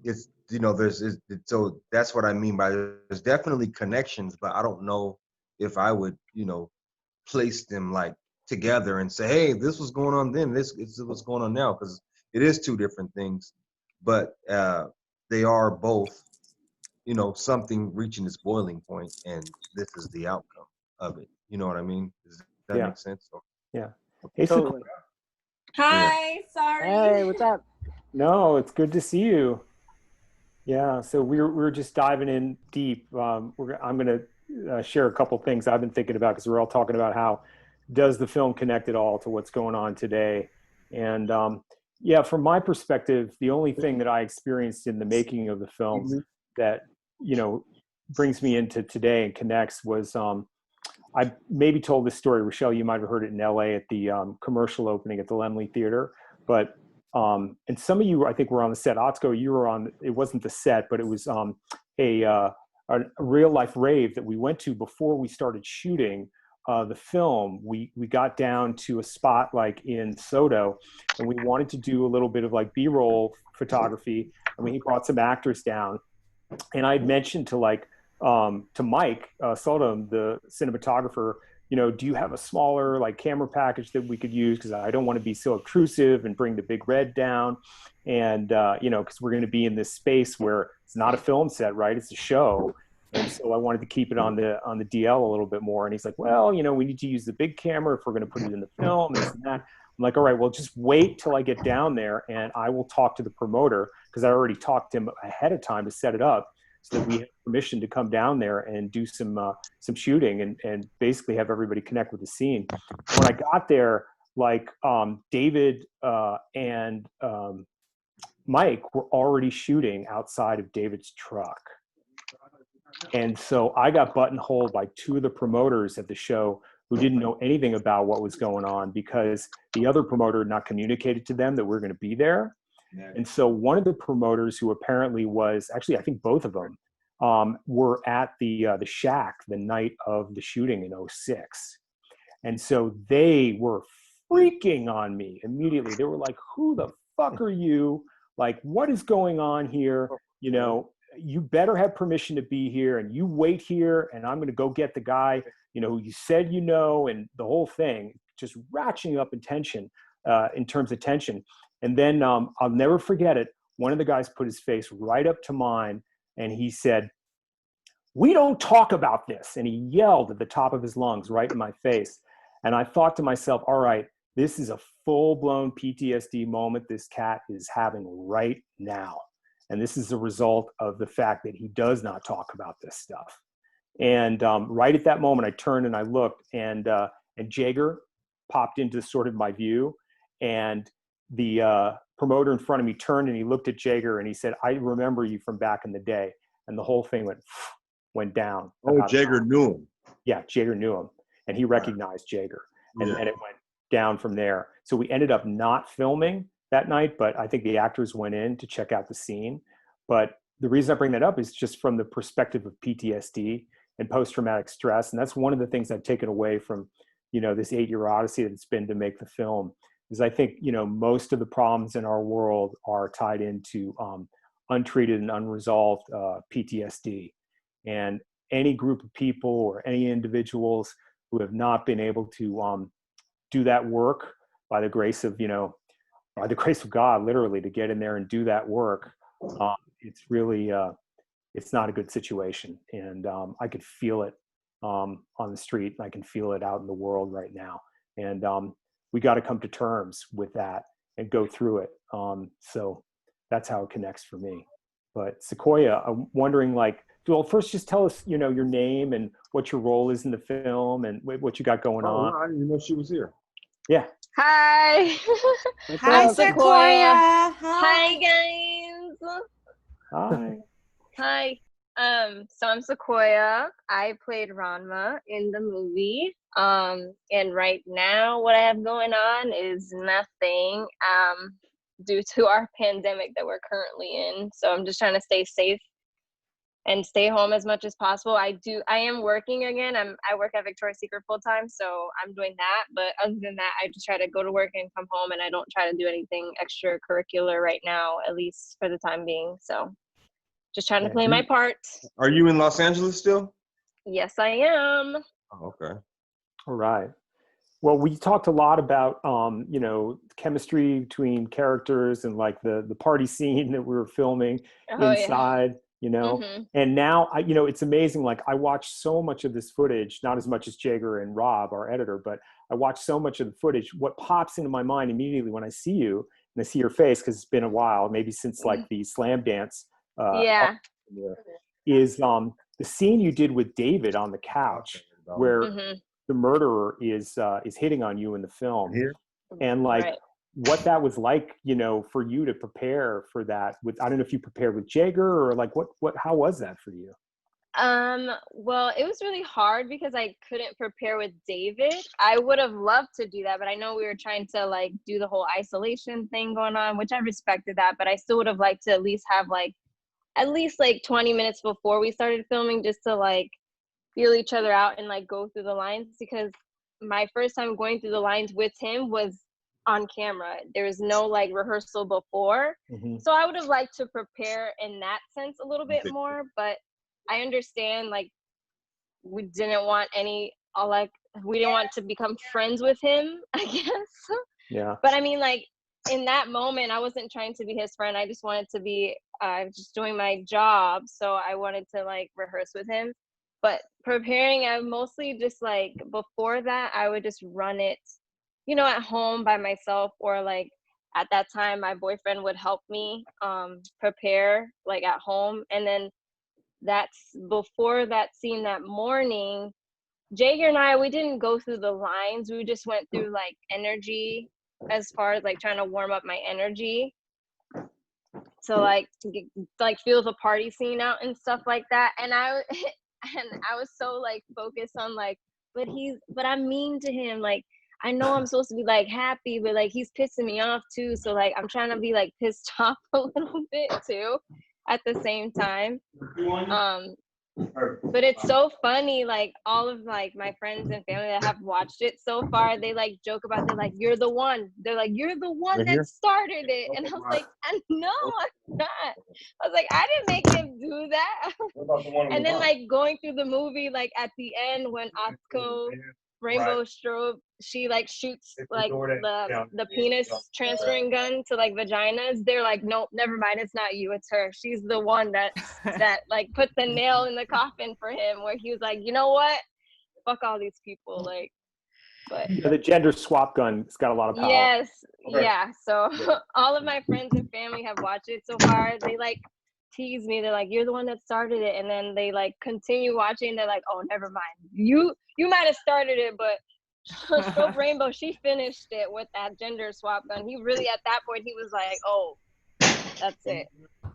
It's, you know, so that's what I mean by there's definitely connections, but I don't know if I would, you know, place them like together and say, hey, this was going on then, this is what's going on now, because it is two different things, but they are both, you know, something reaching its boiling point, and this is the outcome of it. You know what I mean? Does that make sense? Yeah. Hey, totally. Hi, sorry. Hey, what's up? No, it's good to see you. Yeah, so we're just diving in deep. I'm going to share a couple things I've been thinking about, because we're all talking about how does the film connect at all to what's going on today. And yeah, from my perspective, the only thing that I experienced in the making of the film that, you know, brings me into today and connects was, I maybe told this story, Rochelle, you might have heard it in LA at the commercial opening at the Lemley Theater, but and some of you, I think, were on the set. Atsuko, you were on, it wasn't the set, but it was a real life rave that we went to before we started shooting the film. We got down to a spot like in Soto, and we wanted to do a little bit of like B-roll photography, and we brought some actors down. And I had mentioned to to Mike Soldum, the cinematographer, do you have a smaller like camera package that we could use? Because I don't want to be so obtrusive and bring the big red down. And, because we're going to be in this space where it's not a film set, right? It's a show. And so I wanted to keep it on the DL a little bit more. And he's like, well, we need to use the big camera if we're going to put it in the film, this and that. I'm like, all right, well, just wait till I get down there and I will talk to the promoter, because I already talked to him ahead of time to set it up so that we have permission to come down there and do some shooting and basically have everybody connect with the scene. When I got there, David and Mike were already shooting outside of David's truck. And so I got buttonholed by two of the promoters at the show who didn't know anything about what was going on, because the other promoter had not communicated to them that we're going to be there. And so one of the promoters, who apparently was, actually I think both of them, were at the Shack the night of the shooting in 06. And so they were freaking on me immediately. They were like, who the fuck are you? Like, what is going on here? You better have permission to be here, and you wait here, and I'm going to go get the guy, who you said, and the whole thing, just ratcheting up in tension, in terms of tension. And then I'll never forget it. One of the guys put his face right up to mine, and he said, "We don't talk about this." And he yelled at the top of his lungs right in my face. And I thought to myself, all right, this is a full-blown PTSD moment this cat is having right now. And this is a result of the fact that he does not talk about this stuff. And right at that moment, I turned and I looked, and Jagger popped into sort of my view. And the promoter in front of me turned and he looked at Jagger and he said, "I remember you from back in the day." And the whole thing went down. Oh, Jagger knew him. Yeah, Jagger knew him. And he recognized Jagger. And it went down from there. So we ended up not filming that night, but I think the actors went in to check out the scene. But the reason I bring that up is just from the perspective of PTSD and post-traumatic stress. And that's one of the things I've taken away from, this 8-year odyssey that it's been to make the film, is I think, most of the problems in our world are tied into untreated and unresolved PTSD. And any group of people or any individuals who have not been able to do that work by the grace of, by the grace of God, literally, to get in there and do that work, it's really, it's not a good situation. And I could feel it on the street. I can feel it out in the world right now. And we got to come to terms with that and go through it. So that's how it connects for me. But Cequoia, I'm wondering, well, first just tell us, your name and what your role is in the film and what you got going on. I didn't even know she was here. Yeah. Hi. Hi, Cequoia. Hi, guys. Hi. Hi. So I'm Cequoia. I played Ranma in the movie. And right now what I have going on is nothing, due to our pandemic that we're currently in. So I'm just trying to stay safe and stay home as much as possible. I am working again. I work at Victoria's Secret full time, so I'm doing that. But other than that, I just try to go to work and come home, and I don't try to do anything extracurricular right now, at least for the time being. So just trying to play my part. Are you in Los Angeles still? Yes, I am. Oh, okay. All right. Well, we talked a lot about, chemistry between characters and the party scene that we were filming inside. And now it's amazing. I watched so much of this footage, not as much as Jagger and Rob, our editor, but I watched so much of the footage. What pops into my mind immediately when I see you and I see your face, because it's been a while, maybe since the slam dance, is the scene you did with David on the couch where the murderer is hitting on you in the film. And what that was like, for you to prepare for that with, I don't know if you prepared with Jagger or how was that for you? Well, it was really hard because I couldn't prepare with David. I would have loved to do that, but I know we were trying to do the whole isolation thing going on, which I respected that, but I still would have liked to at least have 20 minutes before we started filming just to feel each other out and go through the lines, because my first time going through the lines with him was on camera. There was no like rehearsal before. So I would have liked to prepare in that sense a little bit more, but I understand like we didn't want we didn't want to become friends with him, I guess. Yeah. But I mean, like in that moment, I wasn't trying to be his friend. I just wanted to be just doing my job. So I wanted to like rehearse with him. But preparing, I mostly just like before that, I would just run it, you know, at home by myself, or like at that time, my boyfriend would help me prepare like at home. And then that's before that scene that morning, Jagger and I, we didn't go through the lines. We just went through like energy, as far as like trying to warm up my energy. So like to get, like feel the party scene out and stuff like that. And I was so like focused on like, but I'm mean to him. Like I know I'm supposed to be like happy, but like he's pissing me off too. So like I'm trying to be like pissed off a little bit too at the same time. But it's so funny, like all of like my friends and family that have watched it so far, they like joke about, they're like, you're the one that started it. And I was like, no, I'm not. I was like, I didn't make him do that. And then like going through the movie, like at the end when Atsuko Rainbow Strobe, she like shoots like the penis transferring gun to like vaginas, they're like, nope, never mind, it's not you, it's her. She's the one that like put the nail in the coffin for him, where he was like, you know what, fuck all these people. Like, but yeah, the gender swap gun, it's got a lot of power. yes, yeah. So all of my friends and family have watched it so far. They like tease me, they're like, you're the one that started it, and then they like continue watching, they're like, oh, never mind, you might have started it, but Strobe Rainbow, she finished it with that gender swap gun. He really, at that point, he was like, oh, that's it.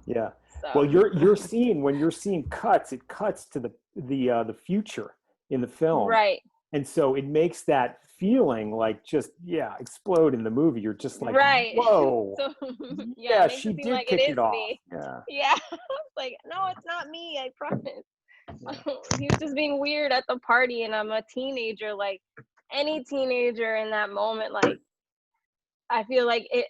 Yeah. So. Well, your scene, when your scene cuts, it cuts to the future in the film, right? And so it makes that feeling like just explode in the movie. You're just like, right. whoa, So, yeah, it makes she it seem did like kick it off. Me. Yeah. Like, no, it's not me, I promise. Yeah. He was just being weird at the party, and I'm a teenager. Like any teenager in that moment, like I feel like it,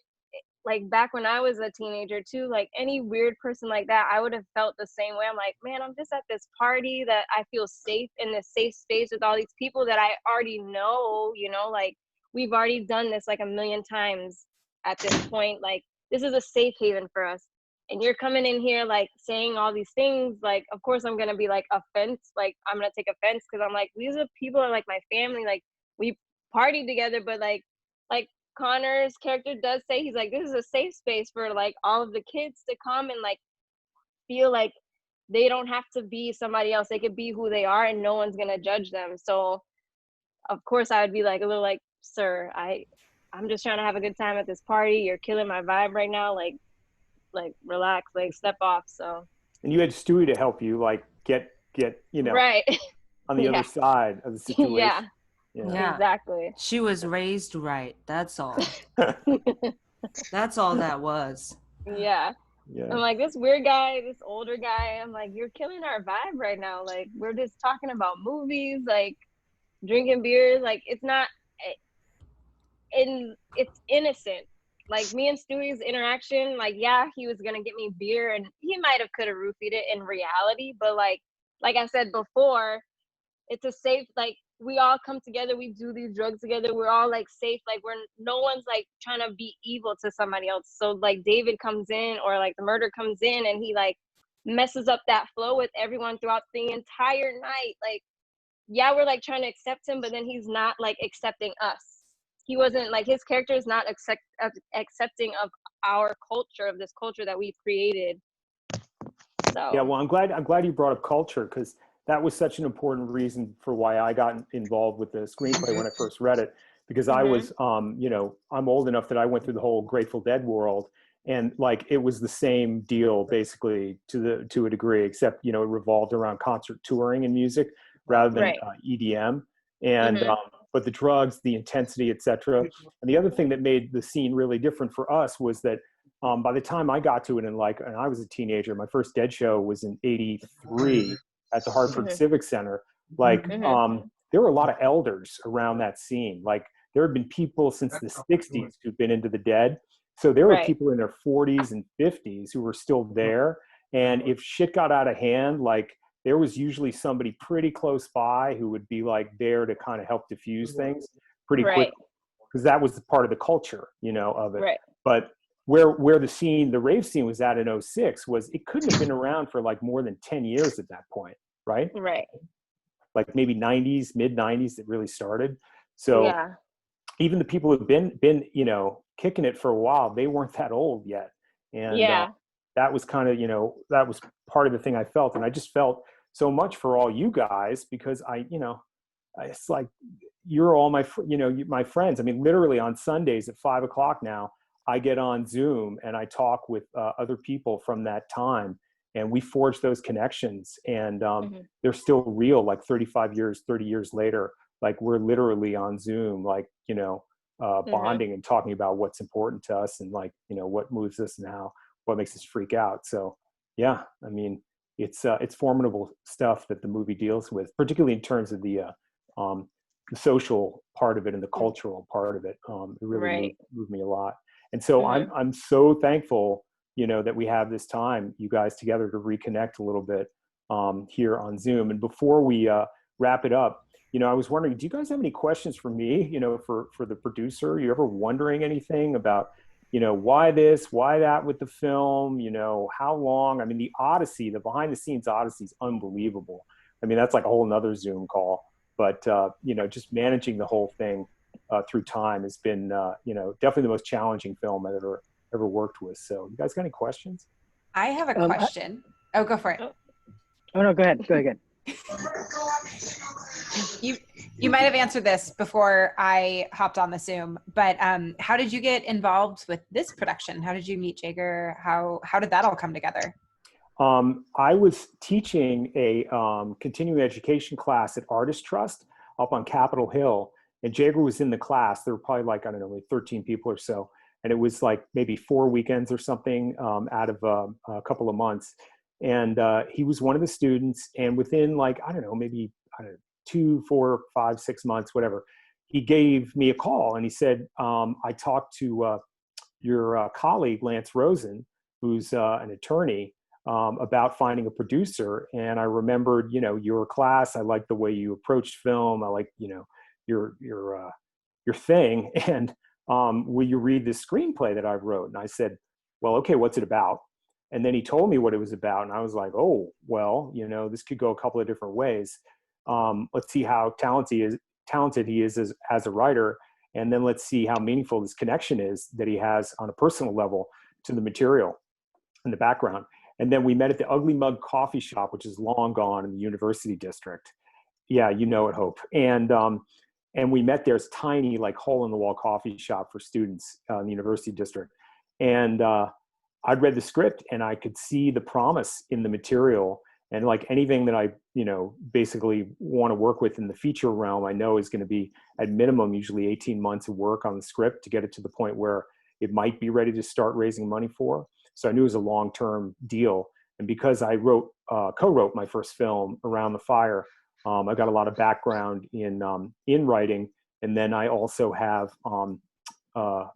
like back when I was a teenager too, like any weird person like that, I would have felt the same way. I'm like, man, I'm just at this party that I feel safe, in this safe space with all these people that I already know, you know, like we've already done this like a million times at this point. Like this is a safe haven for us. And you're coming in here like saying all these things, like of course I'm gonna be like offense, like I'm gonna take offense, because I'm like, these are people are like my family, like we party together, but like Connor's character does say, he's like, this is a safe space for like all of the kids to come and like feel like they don't have to be somebody else, they could be who they are and no one's gonna judge them. So of course I would be like a little like, sir, I'm just trying to have a good time at this party, you're killing my vibe right now, like relax, like step off. So, and you had Stewie to help you like get you know right on the other side of the situation. Yeah, exactly. She was raised right, that's all. That's all that was. Yeah. I'm like, this weird guy, this older guy, I'm like, you're killing our vibe right now, like we're just talking about movies, like drinking beers, like it's not it's innocent. Like me and Stewie's interaction, like he was gonna get me beer and he might have could have roofied it in reality, but like I said before, it's a safe, like we all come together, we do these drugs together, we're all like safe, like no one's like trying to be evil to somebody else. So like David comes in, or like the murder comes in, and he like messes up that flow with everyone throughout the entire night. Like we're like trying to accept him, but then he's not like accepting us. He wasn't like, his character is not accepting of our culture, of this culture that we've created. So yeah, well, I'm glad you brought up culture, because that was such an important reason for why I got involved with the screenplay when I first read it, because I was you know, I'm old enough that I went through the whole Grateful Dead world, and like it was the same deal basically to a degree, except you know it revolved around concert touring and music rather than EDM, and but the drugs, the intensity, etc. And the other thing that made the scene really different for us was that by the time I got to it, and I was a teenager, my first Dead show was in '83 at the Hartford Civic Center. Like there were a lot of elders around that scene. Like there had been people since the 60s who'd been into the dead. So there were people in their 40s and 50s who were still there. And if shit got out of hand, like there was usually somebody pretty close by who would be like there to kind of help diffuse things pretty quick, because that was part of the culture, you know, of it. Right. But where the rave scene was at in 06 was it couldn't have been around for like more than 10 years at that point, right? Right. Like maybe 90s, mid 90s that really started. So Yeah. even the people who've been, you know, kicking it for a while, they weren't that old yet. And that was kind of, you know, that was part of the thing I felt. And I just felt so much for all you guys, because it's like, you're all my, you know, my friends. I mean, literally on Sundays at 5 o'clock now, I get on Zoom and I talk with other people from that time, and we forge those connections, and they're still real, like 30 years later. Like we're literally on Zoom, like, you know, bonding and talking about what's important to us, and like, you know, what moves us now, what makes us freak out. So yeah, I mean, it's formidable stuff that the movie deals with, particularly in terms of the social part of it and the cultural part of it. It really moved me a lot. And so I'm so thankful, you know, that we have this time, you guys together, to reconnect a little bit here on Zoom. And before we wrap it up, you know, I was wondering, do you guys have any questions for me, you know, for the producer? You ever wondering anything about, you know, why this, why that with the film, you know, how long? I mean, the Odyssey, the behind the scenes Odyssey is unbelievable. I mean, that's like a whole nother Zoom call. But, you know, just managing the whole thing through time has been, you know, definitely the most challenging film I've ever worked with. So you guys got any questions? I have a question. Oh, go for it. Oh, no, go ahead. Go again. You might have answered this before I hopped on the Zoom, but how did you get involved with this production? How did you meet Jagger? How did that all come together? I was teaching a continuing education class at Artist Trust up on Capitol Hill, and Jagger was in the class. There were probably like, I don't know, like 13 people or so. And it was like maybe 4 weekends or something out of a couple of months. And he was one of the students. And within like, I don't know, maybe 2, 4, 5, 6 months, whatever, he gave me a call and he said, I talked to your colleague, Lance Rosen, who's an attorney, about finding a producer. And I remembered, you know, your class. I liked the way you approached film. I liked, you know, your thing. And will you read this screenplay that I wrote? And I said, well, okay, what's it about? And then he told me what it was about. And I was like, oh, well, you know, this could go a couple of different ways. Let's see how talented he is as a writer. And then let's see how meaningful this connection is that he has on a personal level to the material in the background. And then we met at the Ugly Mug Coffee Shop, which is long gone in the University District. Yeah, you know it, Hope. And we met there. It's tiny, like hole-in-the-wall coffee shop for students in the University District. And I'd read the script and I could see the promise in the material. And like anything that I, you know, basically want to work with in the feature realm, I know is going to be at minimum usually 18 months of work on the script to get it to the point where it might be ready to start raising money for. So I knew it was a long-term deal. And because I co-wrote my first film, Around the Fire, I got a lot of background in writing. And then I also have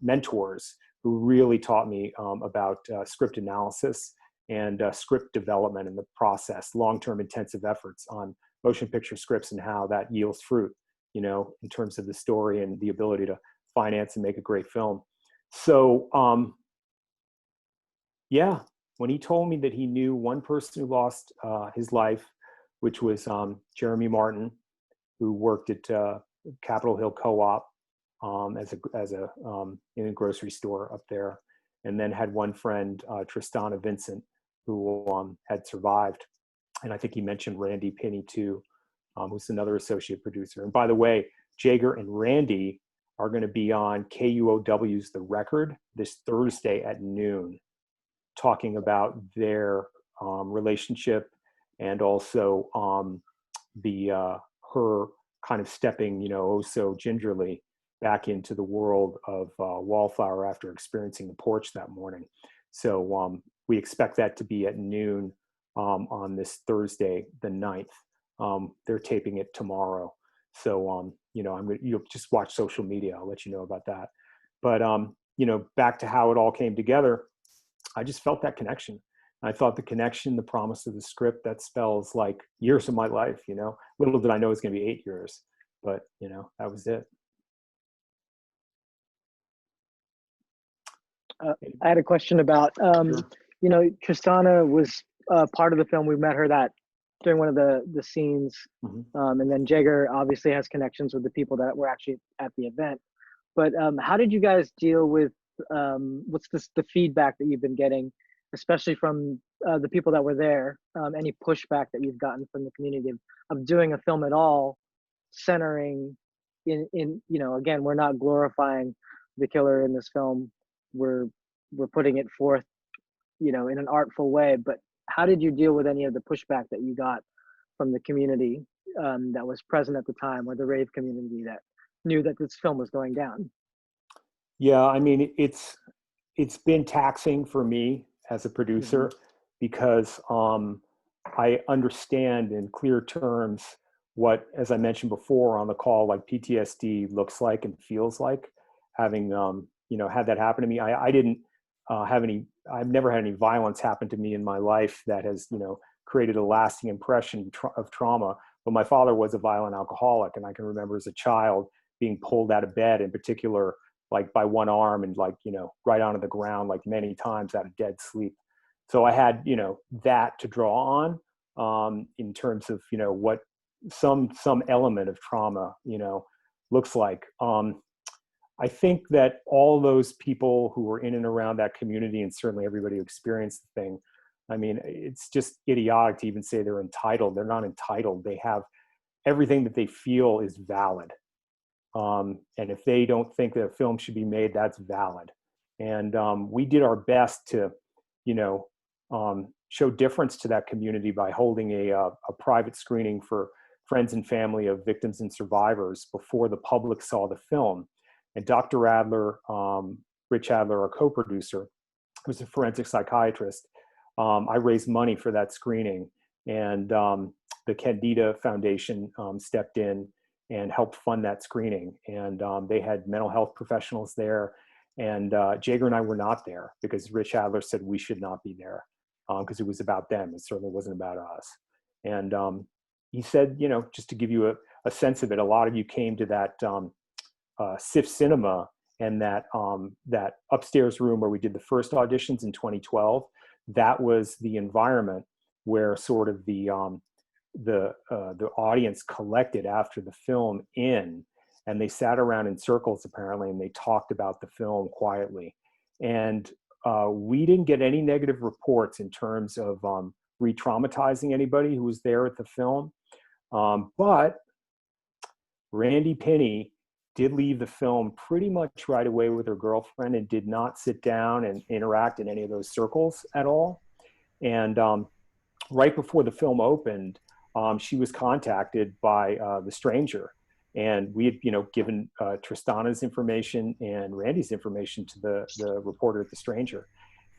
mentors who really taught me about script analysis and script development and the process, long-term intensive efforts on motion picture scripts and how that yields fruit, you know, in terms of the story and the ability to finance and make a great film. So, yeah, when he told me that he knew one person who lost his life, which was Jeremy Martin, who worked at Capitol Hill Co-op in a grocery store up there, and then had one friend, Tristana Vincent, who had survived. And I think he mentioned Randy Pinney too, who's another associate producer. And by the way, Jagger and Randy are going to be on KUOW's The Record this Thursday at noon, talking about their relationship and also her kind of stepping, you know, oh so gingerly back into the world of Wallflower after experiencing the porch that morning. So we expect that to be at noon on this Thursday, the 9th. They're taping it tomorrow. So you'll just watch social media. I'll let you know about that. But, back to how it all came together, I just felt that connection. I thought the connection, the promise of the script, that spells like years of my life, little did I know it was going to be 8 years, but that was it. I had a question about, Sure. Tristana was part of the film. We met her during one of the scenes. Mm-hmm. And then Jagger obviously has connections with the people that were actually at the event. But how did you guys deal with what's the feedback that you've been getting, especially from the people that were there? Any pushback that you've gotten from the community of doing a film at all, centering in again, we're not glorifying the killer in this film. We're putting it forth, in an artful way. But how did you deal with any of the pushback that you got from the community that was present at the time, or the rave community that knew that this film was going down? Yeah, I mean, it's been taxing for me as a producer, because I understand in clear terms what, as I mentioned before on the call, like PTSD looks like and feels like, having had that happen to me. I didn't I've never had any violence happen to me in my life that has created a lasting impression of trauma. But my father was a violent alcoholic, and I can remember as a child being pulled out of bed, in particular, like by one arm and right onto the ground, like many times out of dead sleep. So I had that to draw on in terms of what some element of trauma looks like. I think that all those people who were in and around that community, and certainly everybody who experienced the thing, I mean, it's just idiotic to even say they're entitled. They're not entitled. They have everything that they feel is valid. And if they don't think that a film should be made, that's valid. And we did our best to, show difference to that community by holding a private screening for friends and family of victims and survivors before the public saw the film. And Dr. Adler, Rich Adler, our co-producer, who's a forensic psychiatrist, I raised money for that screening. And the Candida Foundation stepped in and helped fund that screening. And they had mental health professionals there. And Jagger and I were not there because Rich Adler said we should not be there because it was about them. It certainly wasn't about us. And he said, just to give you a sense of it, a lot of you came to that SIF Cinema and that upstairs room where we did the first auditions in 2012. That was the environment where sort of the audience collected after the film and they sat around in circles apparently, and they talked about the film quietly. And we didn't get any negative reports in terms of re-traumatizing anybody who was there at the film. But Randy Penny did leave the film pretty much right away with her girlfriend and did not sit down and interact in any of those circles at all. And right before the film opened, she was contacted by the stranger. And we had, given Tristana's information and Randy's information to the reporter at the stranger.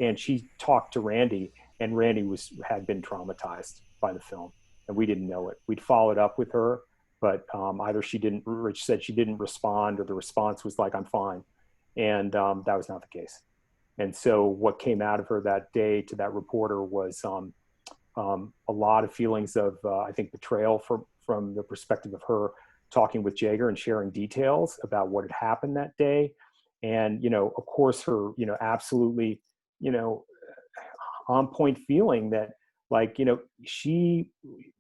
And she talked to Randy, and Randy had been traumatized by the film, and we didn't know it. We'd followed up with her, but either Rich said she didn't respond, or the response was like, I'm fine. And that was not the case. And so what came out of her that day to that reporter was a lot of feelings of, I think, betrayal from the perspective of her talking with Jagger and sharing details about what had happened that day. And, of course, her, absolutely, on point feeling that, like, she,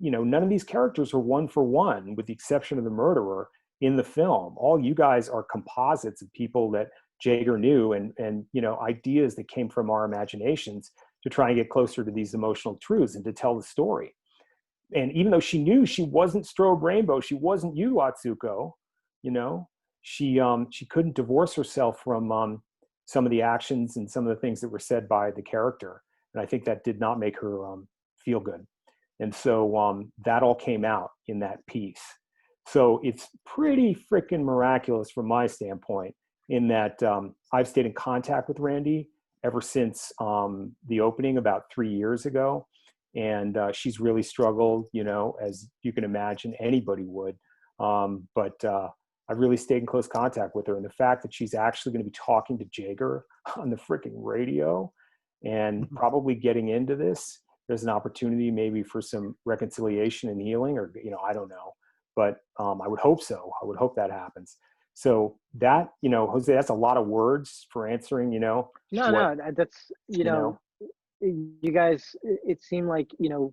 none of these characters are one for one, with the exception of the murderer in the film. All you guys are composites of people that Jagger knew and ideas that came from our imaginations to try and get closer to these emotional truths and to tell the story. And even though she knew she wasn't Strobe Rainbow, she wasn't you, Atsuko, she couldn't divorce herself from some of the actions and some of the things that were said by the character. And I think that did not make her feel good. And so that all came out in that piece. So it's pretty freaking miraculous from my standpoint, in that I've stayed in contact with Randy ever since the opening about 3 years ago. And she's really struggled, as you can imagine anybody would. But I've really stayed in close contact with her. And the fact that she's actually going to be talking to Jagger on the freaking radio and probably getting into this, there's an opportunity maybe for some reconciliation and healing, or, you know, I don't know, but I would hope so. I would hope that happens. So that, you know, Jose, that's a lot of words for answering, you know. No, that's, you know, you guys, it seemed like, you know,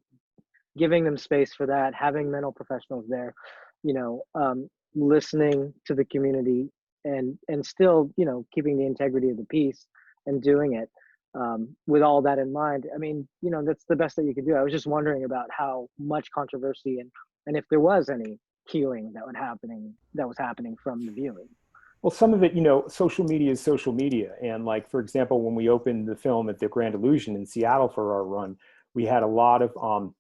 giving them space for that, having mental professionals there, you know, listening to the community and still, you know, keeping the integrity of the piece and doing it with all that in mind. I mean, you know, that's the best that you could do. I was just wondering about how much controversy and if there was any healing that was happening from the viewing. Well, some of it, you know, social media is social media. And like, for example, when we opened the film at the Grand Illusion in Seattle for our run, we had a lot of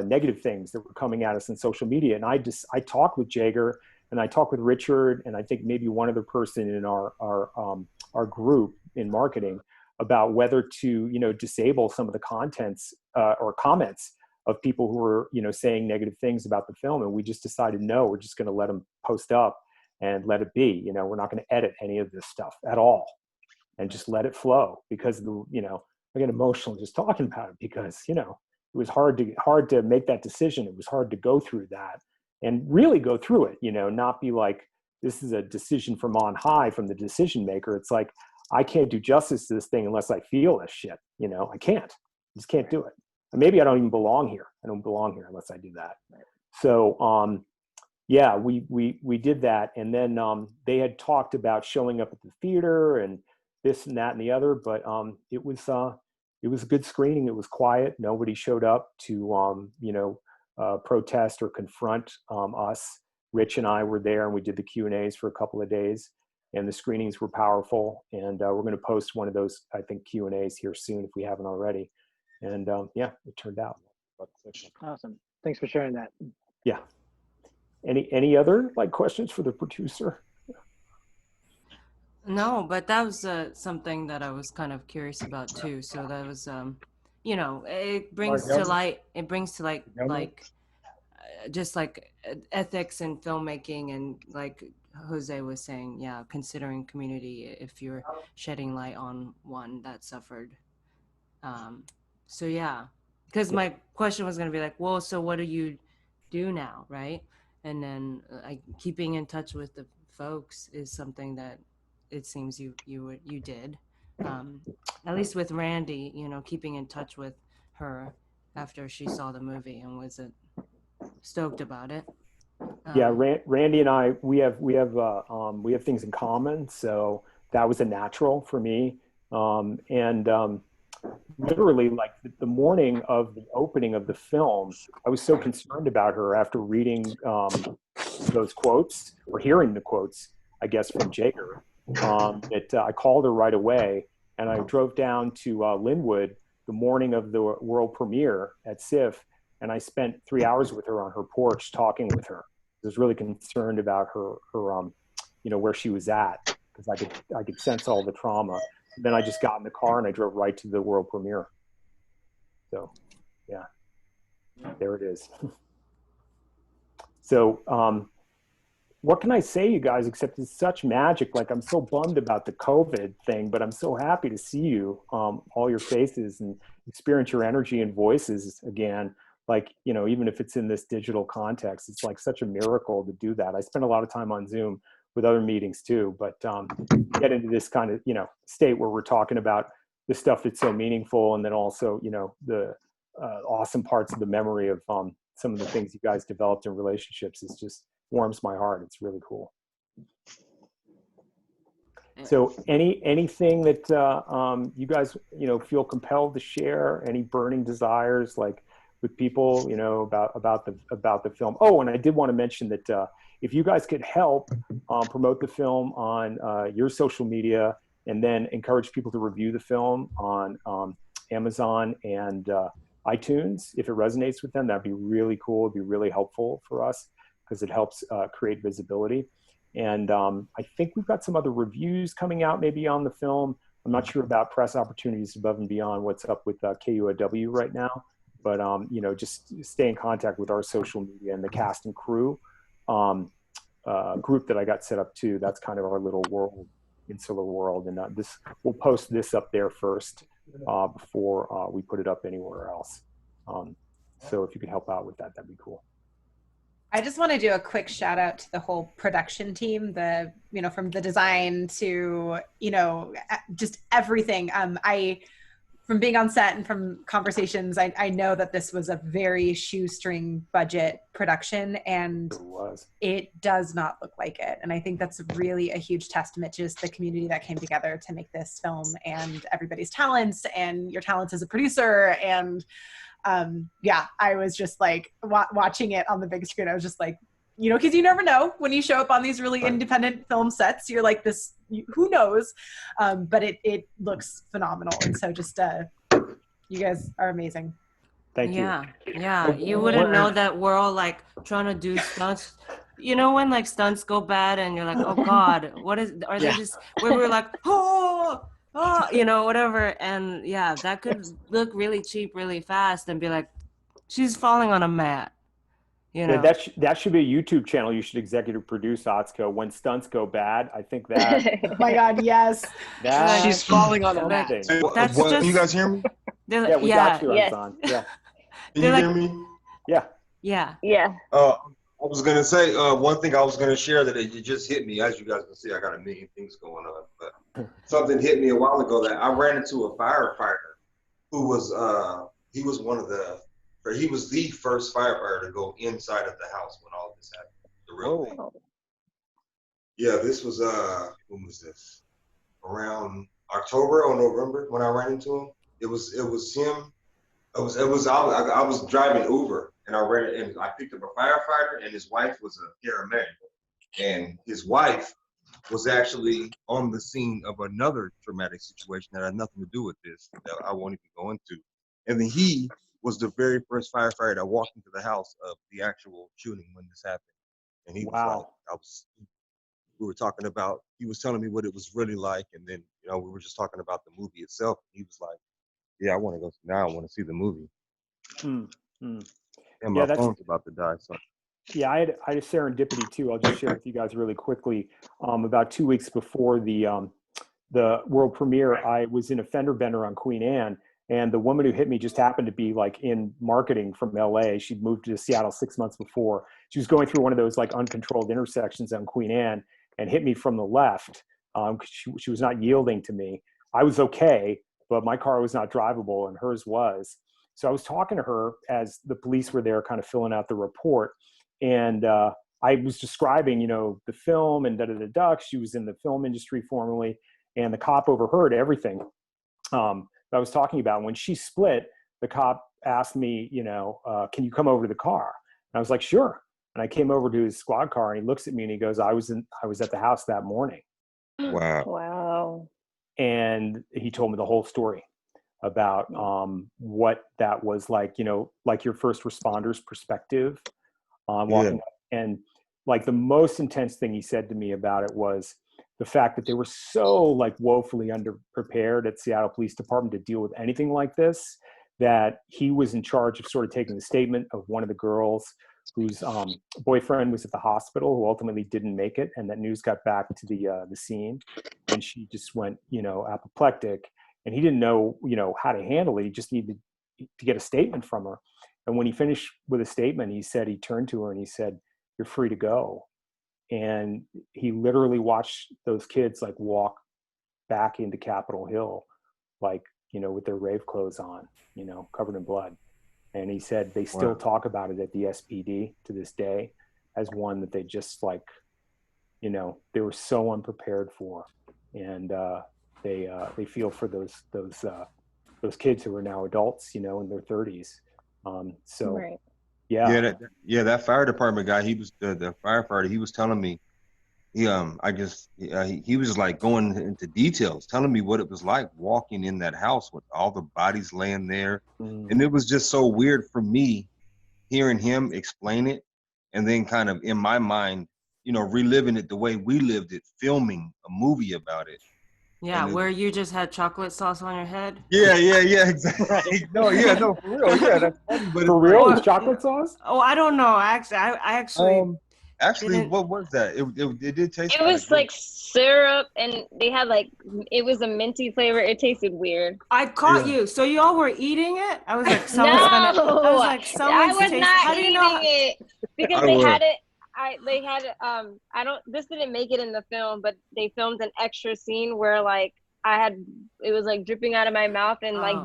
negative things that were coming at us in social media. And I talked with Jagger and I talked with Richard and I think maybe one other person in our group in marketing about whether to, you know, disable some of the contents or comments of people who were, you know, saying negative things about the film. And we just decided, no, we're just going to let them post up and let it be. You know, we're not going to edit any of this stuff at all and just let it flow, because you know, I get emotional just talking about it, because, you know, it was hard to make that decision. It was hard to go through that and really go through it, you know, not be like, this is a decision from on high from the decision maker. It's like, I can't do justice to this thing unless I feel this shit. You know, I can't. I just can't do it. And maybe I don't even belong here. I don't belong here unless I do that. So, yeah, we did that. And then they had talked about showing up at the theater and this and that and the other, but it was a good screening. It was quiet. Nobody showed up to, you know, protest or confront us. Rich and I were there and we did the Q&As for a couple of days. And the screenings were powerful. And we're going to post one of those, I think, Q&As here soon if we haven't already. And yeah, it turned out. Awesome. Thanks for sharing that. Yeah. Any other like questions for the producer? No, but that was something that I was kind of curious about too. So that was, you know, it brings to light just like ethics in filmmaking, and like Jose was saying, yeah, considering community if you're shedding light on one that suffered. So yeah, because my question was going to be like, well, so what do you do now, right? And then keeping in touch with the folks is something that it seems you did, at least with Randy, you know, keeping in touch with her after she saw the movie and was stoked about it. Yeah, Randy and I, we have things in common, so that was a natural for me. Literally, like the morning of the opening of the film, I was so concerned about her after reading those quotes or hearing the quotes, I guess, from Jagger, that I called her right away, and I drove down to Linwood the morning of the world premiere at CIF, and I spent 3 hours with her on her porch talking with her. I was really concerned about her you know, where she was at, because I could sense all the trauma. Then I just got in the car and I drove right to the world premiere. So, yeah, there it is. So, what can I say, you guys, except it's such magic. Like, I'm so bummed about the COVID thing, but I'm so happy to see you, all your faces, and experience your energy and voices again. Like, you know, even if it's in this digital context, it's like such a miracle to do that. I spend a lot of time on Zoom with other meetings too, but get into this kind of, you know, state where we're talking about the stuff that's so meaningful, and then also, you know, the awesome parts of the memory of some of the things you guys developed in relationships. Is just warms my heart. It's really cool. So anything that you guys, you know, feel compelled to share, any burning desires, like with people, you know, about the film. Oh, and I did want to mention that if you guys could help promote the film on your social media, and then encourage people to review the film on Amazon and iTunes, if it resonates with them, that'd be really cool. It'd be really helpful for us, because it helps create visibility. And I think we've got some other reviews coming out maybe on the film. I'm not sure about press opportunities above and beyond what's up with KUOW right now. But, you know, just stay in contact with our social media and the cast and crew. group that I got set up too. That's kind of our little world, insular world, and we'll post this up there first before we put it up anywhere else. So if you could help out with that, that'd be cool. I just want to do a quick shout out to the whole production team, from the design to, just everything. From being on set and from conversations, I know that this was a very shoestring budget production, and it does not look like it. And I think that's really a huge testament to just the community that came together to make this film, and everybody's talents and your talents as a producer. And I was just like watching it on the big screen. I was just like, because you never know when you show up on these really independent film sets, you're like this, who knows? But it looks phenomenal. And so just, you guys are amazing. Thank you. Yeah. You wouldn't know that we're all like trying to do stunts. When like stunts go bad and you're like, oh God, are they just, where we're like, whatever. And that could look really cheap really fast and be like, she's falling on a mat. Yeah, that should be a YouTube channel. You should executive produce, Atsuko. When stunts go bad, I think that. Oh my God, yes. She's falling on a mat. That's just, you guys hear me? Yeah, we got you, Hassan. Yeah. Can you hear me? Yeah. Yeah. I was gonna say one thing I was gonna share that it just hit me. As you guys can see, I got a million things going on, but something hit me a while ago that I ran into a firefighter who was he was the first firefighter to go inside of the house when all of this happened. The real thing. Yeah, this was when was this? Around October or November when I ran into him. It was him. I was driving Uber and I picked up a firefighter, and his wife was a paramedic, and his wife was actually on the scene of another traumatic situation that had nothing to do with this that I won't even go into. And then he was the very first firefighter that walked into the house of the actual shooting when this happened. And he was like, we were talking about, he was telling me what it was really like, and then we were just talking about the movie itself. He was like, yeah, I want to go now. I want to see the movie. And my phone's about to die. So. Yeah, I had a serendipity too. I'll just share with you guys really quickly. About 2 weeks before the world premiere, I was in a fender bender on Queen Anne, and the woman who hit me just happened to be like in marketing from LA. She'd moved to Seattle 6 months before. She was going through one of those like uncontrolled intersections on Queen Anne and hit me from the left. She was not yielding to me. I was okay, but my car was not drivable and hers was. So I was talking to her as the police were there kind of filling out the report. And I was describing, the film and da-da-da-da. She was in the film industry formerly, and the cop overheard everything that I was talking about. When she split, the cop asked me, can you come over to the car? And I was like, sure. And I came over to his squad car, and he looks at me and he goes, I was at the house that morning. Wow. And he told me the whole story about what that was like, like your first responders perspective walking up. And like the most intense thing he said to me about it was the fact that they were so like woefully underprepared at Seattle Police Department to deal with anything like this, that he was in charge of sort of taking the statement of one of the girls whose boyfriend was at the hospital, who ultimately didn't make it, and that news got back to the scene, and she just went apoplectic, and he didn't know how to handle it. He just needed to get a statement from her. And when he finished with a statement, he turned to her and he said, "You're free to go." And he literally watched those kids like walk back into Capitol Hill, like, with their rave clothes on, covered in blood. And he said they still talk about it at the SPD to this day as one that they just like, they were so unprepared for. And they feel for those kids who are now adults, in their 30s. That fire department guy, he was the firefighter. He was telling me, he was like going into details, telling me what it was like walking in that house with all the bodies laying there. And it was just so weird for me hearing him explain it, and then kind of in my mind, reliving it the way we lived it, filming a movie about it. Yeah, where you just had chocolate sauce on your head. Yeah, exactly. Right. No, for real. Yeah, that's funny. But for real, it's chocolate sauce? Oh, I don't know. I actually. Actually, what was that? It did taste. It was like syrup, and they had like it was a minty flavor. It tasted weird. I caught you. So y'all were eating it? I was like, No, I was like, someone's I was not How do you eating know? it because they had it. They had it. I don't. This didn't make it in the film, but they filmed an extra scene where like it was like dripping out of my mouth, and like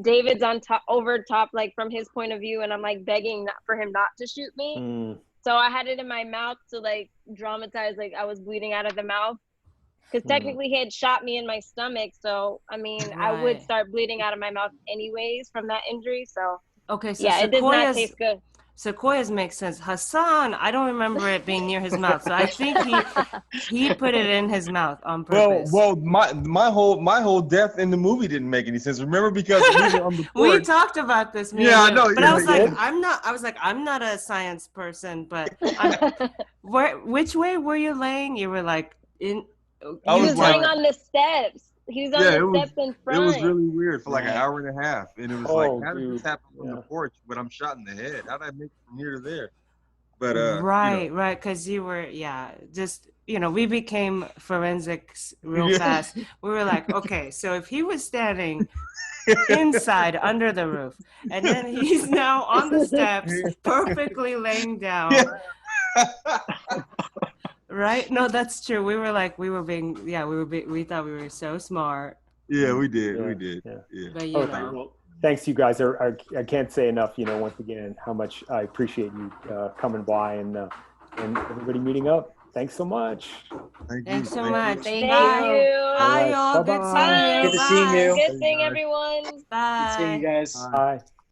David's on top, over top, like from his point of view, and I'm like begging for him not to shoot me. So I had it in my mouth to like dramatize like I was bleeding out of the mouth, because technically he had shot me in my stomach. So I mean, I would start bleeding out of my mouth anyways from that injury. So okay, so yeah, it does not taste good. Sequoia's makes sense. Hassan, I don't remember it being near his mouth, so I think he put it in his mouth on purpose. Well, my whole death in the movie didn't make any sense. Remember, because we were on the we talked about this. I know. But I was like, I'm not a science person, but which way were you laying? You were like He was laying on the steps. He was on the steps in front. It was really weird for like an hour and a half. And it was like, how did this happen on the porch when I'm shot in the head? How did I make it from here to there? But right, because you were, just, we became forensics real fast. We were like, okay, so if he was standing inside under the roof, and then he's now on the steps, perfectly laying down. Right? No, that's true. We were like, we thought we were so smart. Yeah, we did. Yeah. But well, thanks, you guys. I can't say enough, once again, how much I appreciate you coming by and everybody meeting up. Thanks so much. Thanks so much. Thank you. Bye, y'all. Bye-bye. Good seeing you. Good seeing you. Good seeing everyone. Bye. Good seeing you guys. Bye.